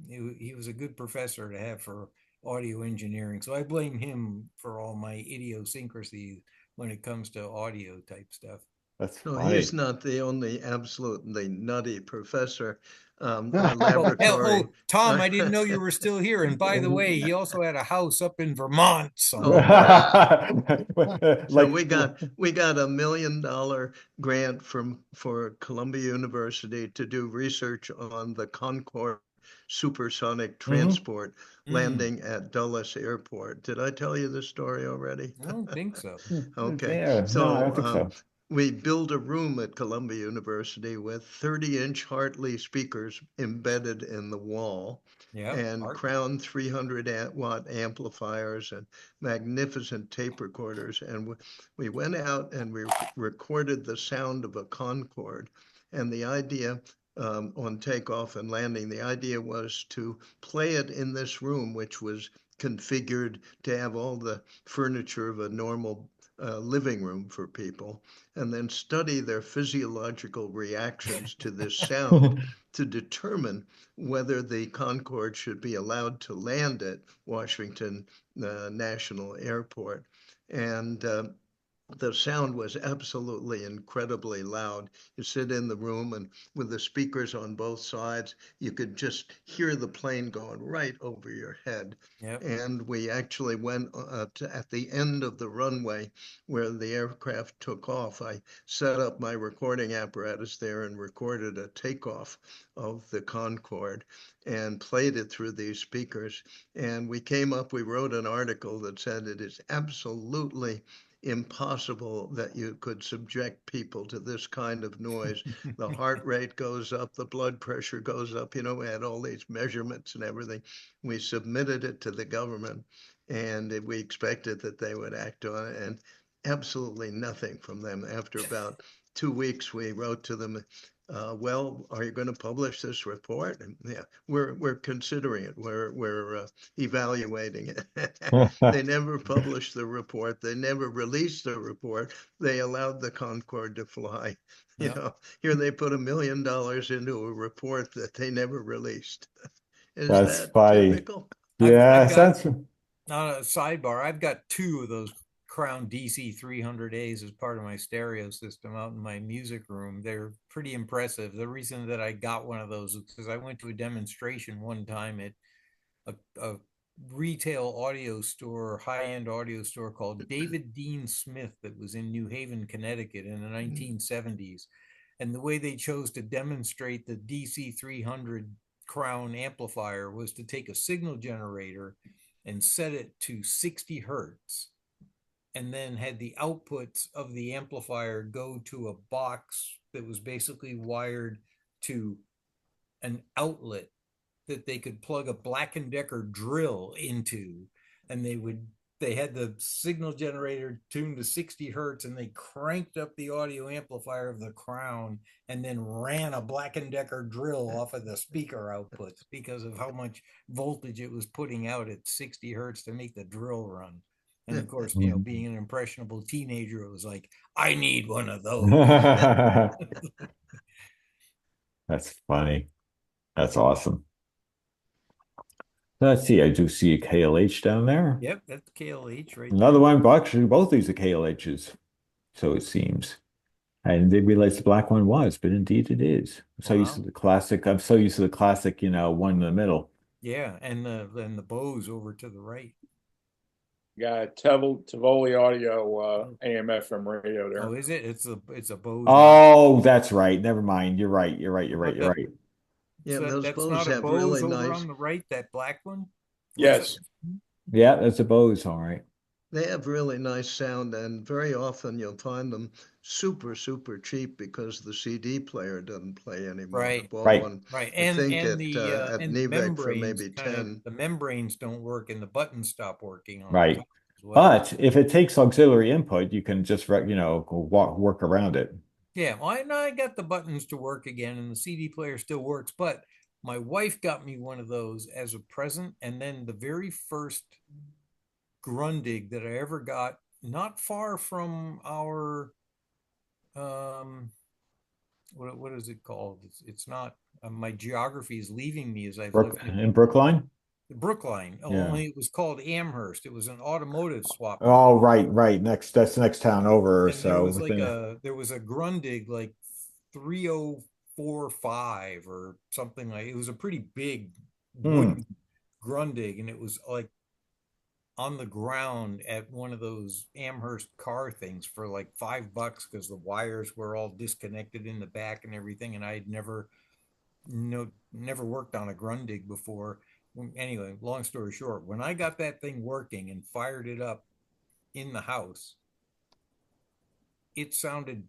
he was a good professor to have for audio engineering. So I blame him for all my idiosyncrasies when it comes to audio type stuff. that's No, funny. he's not the only absolutely nutty professor. Our Oh, laboratory. Tom, I didn't know you were still here. And by the way, he also had a house up in Vermont. So, So we got $1 million grant for Columbia University to do research on the Concorde supersonic transport landing at Dulles Airport. Did I tell you this story already? I don't think so. Okay, Yeah, no, I don't think so. we built a room at Columbia University with 30-inch Hartley speakers embedded in the wall, and Crown 300-watt amplifiers and magnificent tape recorders. And we went out and we recorded the sound of a Concorde. And the idea on takeoff and landing, the idea was to play it in this room, which was configured to have all the furniture of a normal living room for people, and then study their physiological reactions to this sound to determine whether the Concorde should be allowed to land at Washington National Airport. And the sound was absolutely incredibly loud. You sit in the room, and with the speakers on both sides, you could just hear the plane going right over your head. Yep. And we actually went at the end of the runway where the aircraft took off. I set up my recording apparatus there and recorded a takeoff of the Concorde and played it through these speakers. And we wrote an article that said it is absolutely impossible that you could subject people to this kind of noise. The heart rate goes up, the blood pressure goes up. We had all these measurements and everything. We submitted it to the government, and we expected that they would act on it, and absolutely nothing from them. After about 2 weeks, we wrote to them, well, are you going to publish this report? And yeah, we're considering it. We're evaluating it. They never published the report. They never released the report. They allowed the Concorde to fly. Here they put $1 million into a report that they never released. That's that funny. typical? Yeah, Not a sidebar. I've got 2 of those Crown DC 300As as part of my stereo system out in my music room. They're pretty impressive. The reason that I got one of those is because I went to a demonstration one time at a retail audio store, high-end audio store called David Dean Smith that was in New Haven, Connecticut in the 1970s. And the way they chose to demonstrate the DC 300 crown amplifier was to take a signal generator and set it to 60 hertz, and then had the outputs of the amplifier go to a box that was basically wired to an outlet that they could plug a Black & Decker drill into, and they had the signal generator tuned to 60 hertz, and they cranked up the audio amplifier of the Crown and then ran a Black & Decker drill off of the speaker outputs because of how much voltage it was putting out at 60 hertz to make the drill run. And of course, being an impressionable teenager, it was like, I need one of those. That's funny. That's awesome. Let's see. I do see a KLH down there. Yep, that's KLH right Another there. one, but actually both these are KLHs. So it seems. I didn't realize the black one was, but indeed it is. I'm so used to the classic. I'm so used to the classic, one in the middle. Yeah, and the Bose over to the right. Got Tivoli Audio AM/FM radio there. Oh, is it? It's a Bose. Oh, that's right. Never mind. You're right. You're right. Yeah, So those that's Bose not a have Bose really over nice. on the right, that black one? Yes. Yeah, that's a Bose, all right. They have really nice sound, and very often you'll find them super, super cheap because the CD player doesn't play anymore. I Right. bought Right. one, Right. I think And at the NEVEE for membranes maybe kind 10. the membranes don't work and the buttons stop working on the Right. top as well. But if it takes auxiliary input, you can just, work around it. Yeah, well, I got the buttons to work again, and the CD player still works. But my wife got me one of those as a present, and then the very first Grundig that I ever got, not far from our what is it called? It's not my geography is leaving me as I've lived In Brookline? Brookline. Yeah. Only it was called Amherst. It was an automotive swap. Oh, right. That's the next town over or And there so. was there was a Grundig like 3045 or something like it was a pretty big wooden Grundig, and it was like on the ground at one of those Amherst car things for like $5 because the wires were all disconnected in the back and everything, and I had never worked on a Grundig before. Anyway, long story short, when I got that thing working and fired it up in the house, it sounded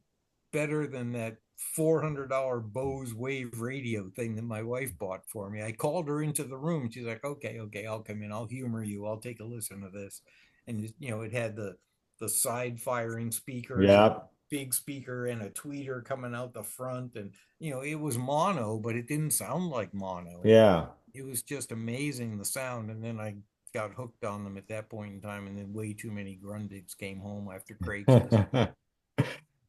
better than that $400 Bose Wave radio thing that my wife bought for me. I called her into the room. She's like, okay, I'll come in. I'll humor you. I'll take a listen to this. And it had the side firing speakers, Yeah. big speaker, and a tweeter coming out the front. And it was mono, but it didn't sound like mono. Yeah. It was just amazing, the sound. And then I got hooked on them at that point in time, and then way too many Grundigs came home after Craigslist.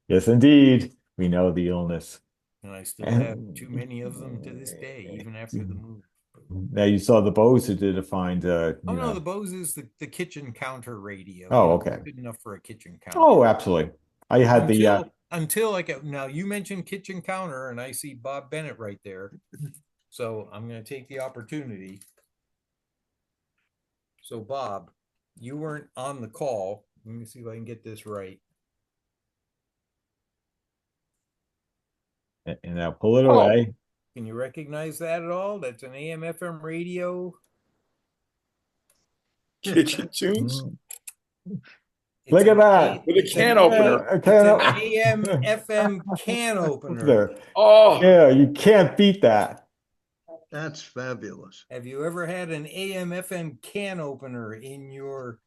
Yes, indeed. We know the illness. And I still have too many of them to this day, even after the move. Now you saw the Bose that did find No, the Bose is the kitchen counter radio. Oh, okay. Good enough for a kitchen counter. Oh, absolutely. I had until now you mentioned kitchen counter, and I see Bob Bennett right there. So I'm going to take the opportunity. So Bob, you weren't on the call. Let me see if I can get this right. And now pull it away. Can you recognize that at all? That's an AM/FM radio. Kitchen tunes. Look at that. With a can opener. It's an AM/FM can opener. Oh, yeah, you can't beat that. That's fabulous. Have you ever had an AM/FM can opener in your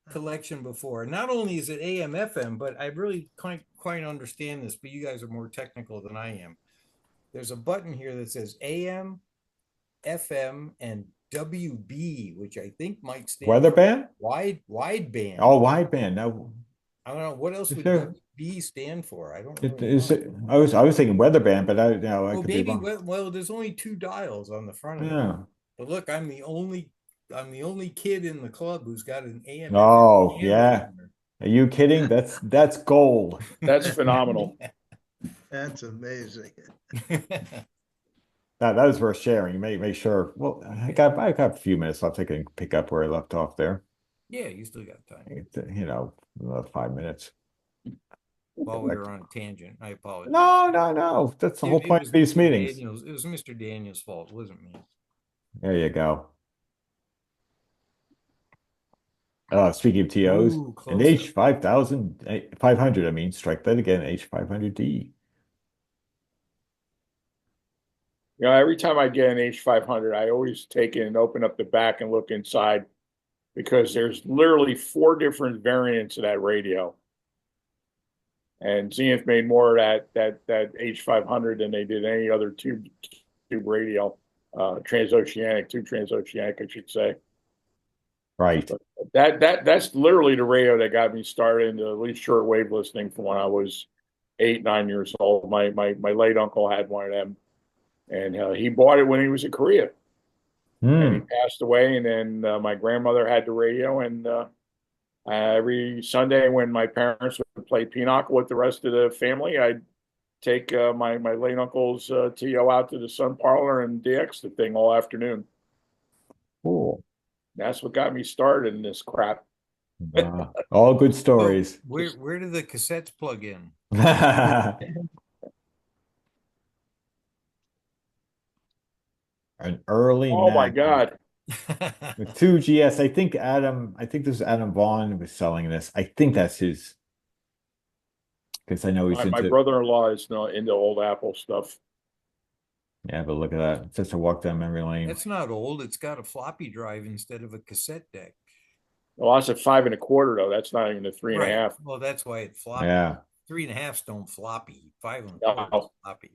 collection before? Not only is it AM/FM, but I really can't quite understand this, but you guys are more technical than I am. There's a button here that says AM, FM, and WB, which I think might stand weather band? Wideband. Oh, wideband. Now, I don't know what else would WB stand for. I don't really know. I was thinking weather band, but I could be maybe wrong. well, there's only 2 dials on the front of Yeah. it. But look, I'm the only kid in the club who's got an AM. Oh, yeah. Opener. Are you kidding? That's gold. That's phenomenal. That's amazing. That was worth sharing. Make sure. Well, I got a few minutes left. I can pick up where I left off there. Yeah, you still got time. 5 minutes. while we were on a tangent. I apologize. No. That's the whole point of these Mr. meetings. Daniels. It was Mr. Daniels' fault. It wasn't me. There you go. Speaking of TOs, Ooh, an close up. H 500, I mean, strike that again, H500D. Every time I get an H500, I always take it and open up the back and look inside because there's literally 4 different variants of that radio. And Zenith made more of that H500 than they did any other tube radio, transoceanic, I should say. Right. That's literally the radio that got me started into at least shortwave listening from when I was 8, 9 years old. My late uncle had one of them, and he bought it when he was in Korea, and he passed away. And then my grandmother had the radio, and every Sunday when my parents would play pinochle with the rest of the family, I'd take my late uncle's TO out to the Sun Parlor and DX the thing all afternoon. Cool. That's what got me started in this crap. All good stories. So where do the cassettes plug in? An early Oh my Mac God. with 2 GS. I think this is Adam Vaughn who was selling this. I think that's his. Because I know he's My into. brother-in-law is not into old Apple stuff. Yeah, but look at that. It's just a walk down memory lane. That's not old. It's got a floppy drive instead of a cassette deck. Well, that's a 5 1/4 though. That's not even a 3 1/2. Well, that's why it floppy. Yeah. 3 1/2s don't floppy. 5 1/4 No. floppy.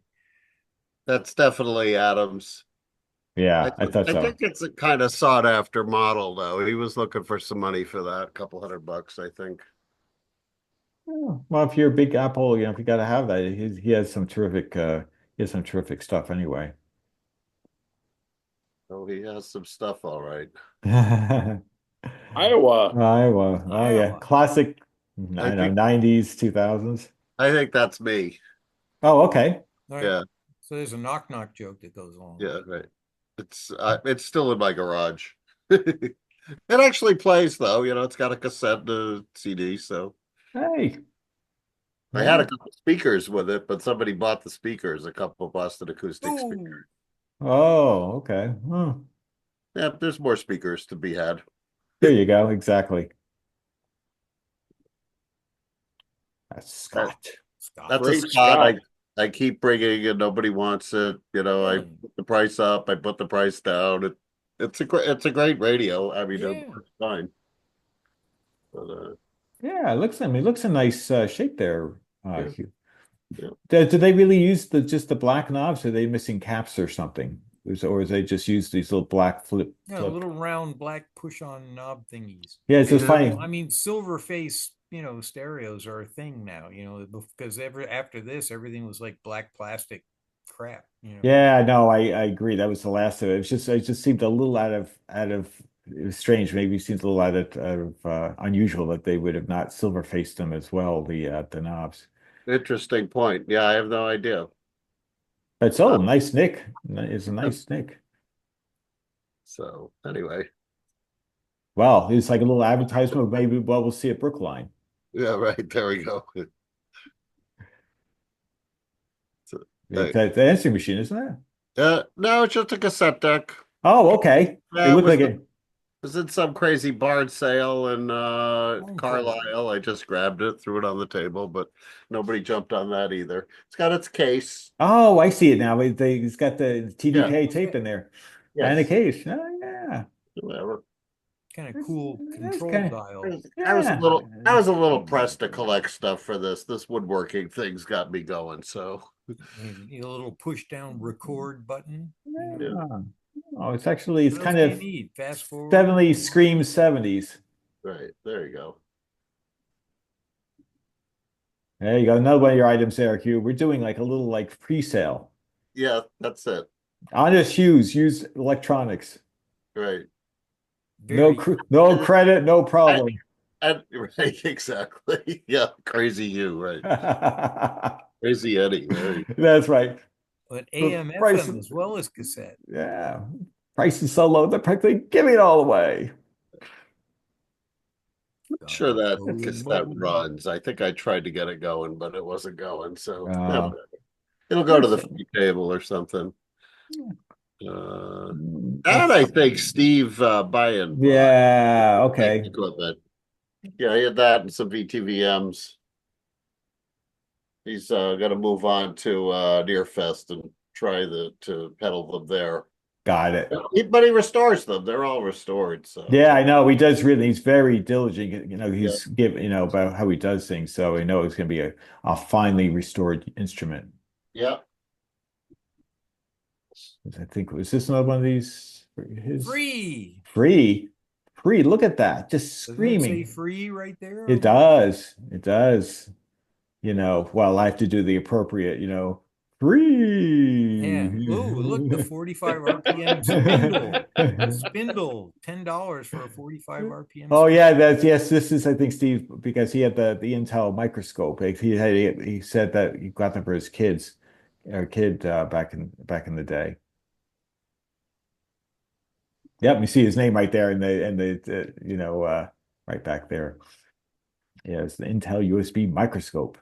That's definitely Adams. Yeah, I thought so. I think it's a kind of sought after model though. He was looking for some money for that, a couple $100, I think. Well, if you're a big Apple, if you got to have that, he has some terrific stuff anyway. Oh, he has some stuff, all right. Iowa. Oh yeah, classic. I know, 90s, 2000s. I think that's me. Oh, okay. Right. Yeah. So there's a knock joke that goes along. Yeah, right. It's still in my garage. It actually plays though. It's got a cassette and a CD. So hey, I had a couple speakers with it, but somebody bought the speakers, a couple of Boston Acoustic speakers. Oh, okay. Yeah, there's more speakers to be had. There you go. Exactly. That's Scott. That's a Scott. I keep bringing and nobody wants it. I put the price up. I put the price down. It's a great radio. I mean, it works fine. But, yeah, it looks a nice shape there. Hugh. Do they really use just the black knobs? Or are they missing caps or something? Or they just use these little black flip? Little round black push-on knob thingies. Yeah, it's just funny. I mean, silver face, stereos are a thing now. Because after this, everything was like black plastic crap. Yeah, no, I agree. That was the last of it. It just seemed a little out of. It was strange. Maybe it seems a little out of unusual that they would have not silver faced them as well. The knobs. Interesting point. Yeah, I have no idea. That's nice nick. It's a nice nick. So anyway. Well, it's like a little advertisement of maybe what we'll see at Brookline. Yeah, right. There we go. The answering machine, isn't it? No, it's just a cassette deck. Oh, okay. It looked like it. It was in some crazy barn sale in Carlisle. I just grabbed it, threw it on the table, but nobody jumped on that either. It's got its case. Oh, I see it now. It's got the TDK tape in there. Yes. And a case. Oh, yeah. Whatever. Kind of cool control dial. I was a little pressed to collect stuff for this. This woodworking thing's got me going. So a little push down record button. Yeah. Oh, it's kind of fast forward. 70s screams 70s. Right. There you go. There you go. Another one of your items there, Hugh. We're doing like a little pre-sale. Yeah, that's it. Honest Hughes, use electronics. Right. No credit, no problem. Right, exactly. Yeah, crazy you, right. Crazy Eddie. Right. That's right. But AM, FM as well as cassette. Yeah. Price is so low, they're practically giving it all away. Sure that Boom, cassette boom. runs. I think I tried to get it going, but it wasn't going. So Uh, it'll go to the free table or something. And I think Steve buying yeah, okay. equipment. Yeah, he had that and some VTVMs. He's gonna move on to Nearfest and try to pedal them there. Got it. But he restores them. They're all restored. So Yeah, I know. He does really, he's very diligent. Yeah. He's about how he does things. So I know it's going to be a finely restored instrument. Yeah. I think, was this another one of these? His Free. free, free. Look at that. Just Doesn't it say screaming. free right there? It does. It does. Well, I have to do the appropriate, free. Yeah. Oh, look, the 45 RPM spindle. Spindle, $10 for a 45 RPM. Oh yeah, yes. This is, I think, Steve, because he had the Intel microscope. Like, he said that he got them for his kids, or kid back in the day. Yep, you see his name right there, right back there. Yeah, it's the Intel USB microscope.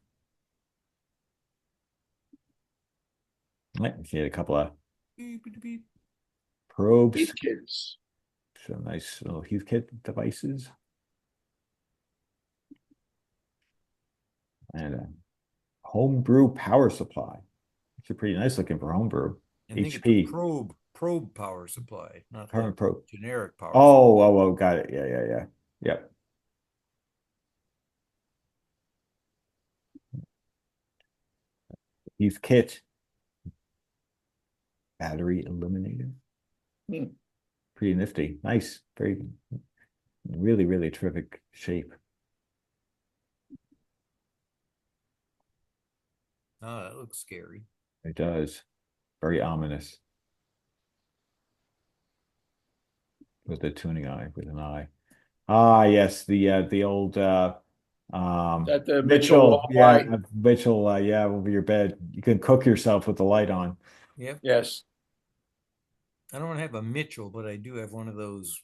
Right, you see a couple of Beep, beep, beep. probes, Kids. some nice little Heathkit devices, and a homebrew power supply. It's pretty nice looking for homebrew. I think it's HP. a probe power supply, not the Current probe. generic power Oh, got it. Yeah. Yep. Heathkit battery illuminator. Pretty nifty. Nice. Very, really, really terrific shape. supply. Oh, that looks scary. It does. Very ominous. With the tuning eye, with an eye. Ah, yes, the old That the Mitchell, light? Mitchell, over your bed. You can cook yourself with the light on. Yep. Yes. I don't have a Mitchell, but I do have one of those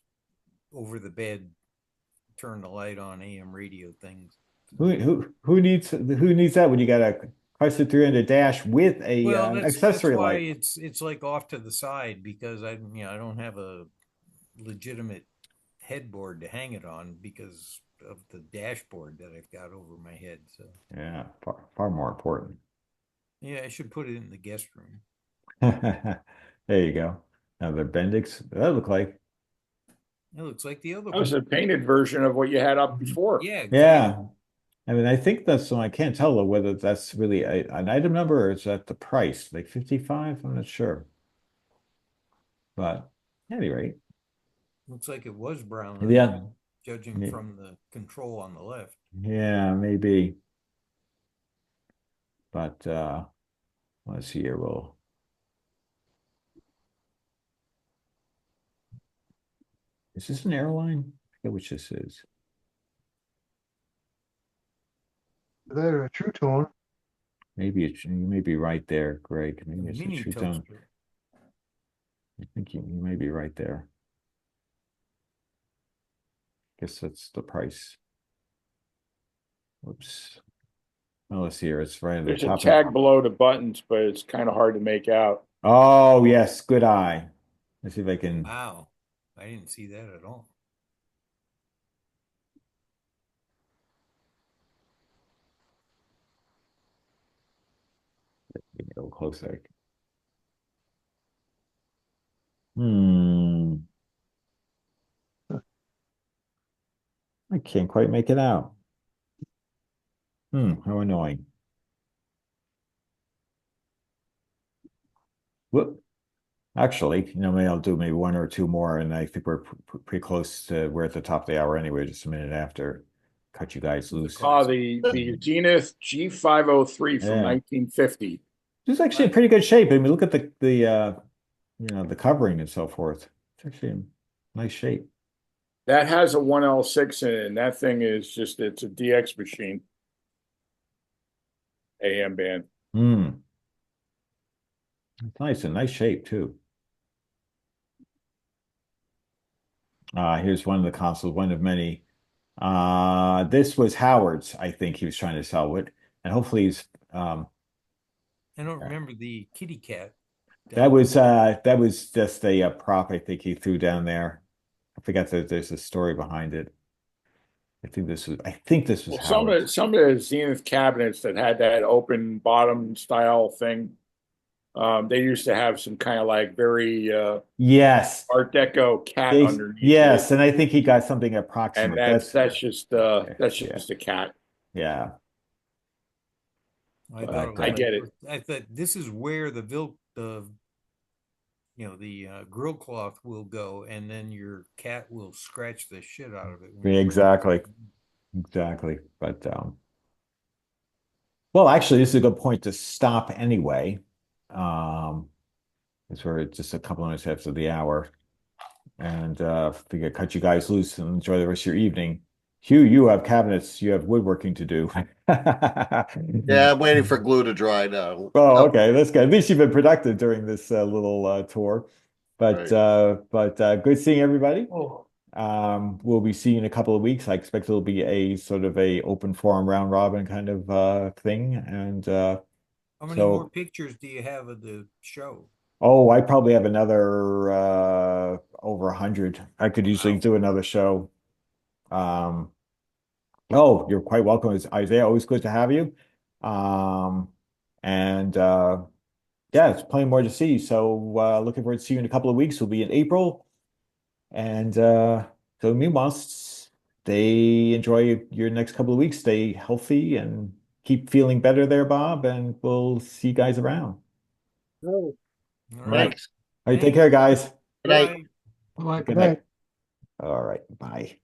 over the bed, turn the light on AM radio things. Who needs that when you got a Chrysler 300 dash with a Well, that's accessory why light? it's like off to the side, because I don't have a legitimate headboard to hang it on because of the dashboard that I've got over my head. So Yeah, far more important. yeah, I should put it in the guest room. There you go. Now the Bendix, that look like. It looks like the other That was one. a painted version of what you had up before. Yeah, exactly. Yeah. I mean, I think that's, so I can't tell whether that's really an item number or is that the price, like 55? I'm not sure. But at any rate, Looks like it was brown. yeah, Judging Yeah. from the control on the left. yeah, maybe. But let's see here. Is this an airline? I forget which this is. They're a true tone. Maybe you may be right there, Greg. A Maybe it's a mini true tone. toaster. I think you may be right there. Guess that's the price. Whoops. Oh, let's see here. It's right at the There's a top. tag below the buttons, but it's kind of hard to make out. Oh, yes. Good eye. Let's see if I can. Wow. I didn't see that at all. Get a little closer. Hmm. I can't quite make it out. How annoying. Whoop. Actually, maybe I'll do maybe one or two more, and I think we're pretty close to, we're at the top of the hour anyway, just a minute after. Cut you guys loose. The Zenith G503 from Yeah. 1950. This is actually in pretty good shape. I mean, look at the the covering and so forth. It's actually in nice shape. That has a 1L6 in it, and that thing is just, it's a DX machine. AM band. It's nice, in nice shape too. Here's one of the consoles, one of many This was Howard's, I think he was trying to sell it, and hopefully he's I don't remember the kitty cat. that was just a, prop I think he threw down there. I forgot that there's a story behind it. I think this was Well, Howard's. some of the Zenith cabinets that had that open bottom style thing, they used to have some kind of like very Yes. Art Deco cat underneath Yes, it, and I think he got something and approximate. that's just Yeah. a cat. Yeah. I But, thought it I was get it. I thought this is where the grill cloth will go, and then your cat will scratch the shit out of it. when you bring it exactly. back. Exactly. But well, actually, this is a good point to stop anyway. It's we're just a couple of minutes after the hour. And figure cut you guys loose and enjoy the rest of your evening. Hugh, you have cabinets, you have woodworking to do. Yeah, I'm waiting for glue to dry now. Oh, okay, that's good. At least you've been productive during this little tour. But good seeing everybody. We'll be seeing you in a couple of weeks. I expect it'll be a sort of a open forum round robin kind of thing. And How many more pictures do you have of the show? oh, I probably have another over 100. I could easily do another show. Oh, you're quite welcome. It's Isaiah, always good to have you. Um, and yeah, it's plenty more to see. So looking forward to see you in a couple of weeks. We'll be in April. And so meanwhile, stay enjoy your next couple of weeks. Stay healthy and keep feeling better there, Bob. And we'll see you guys around. All right. Thanks. All right, take care, guys. Good night. Bye. Bye. Good night. All right, bye.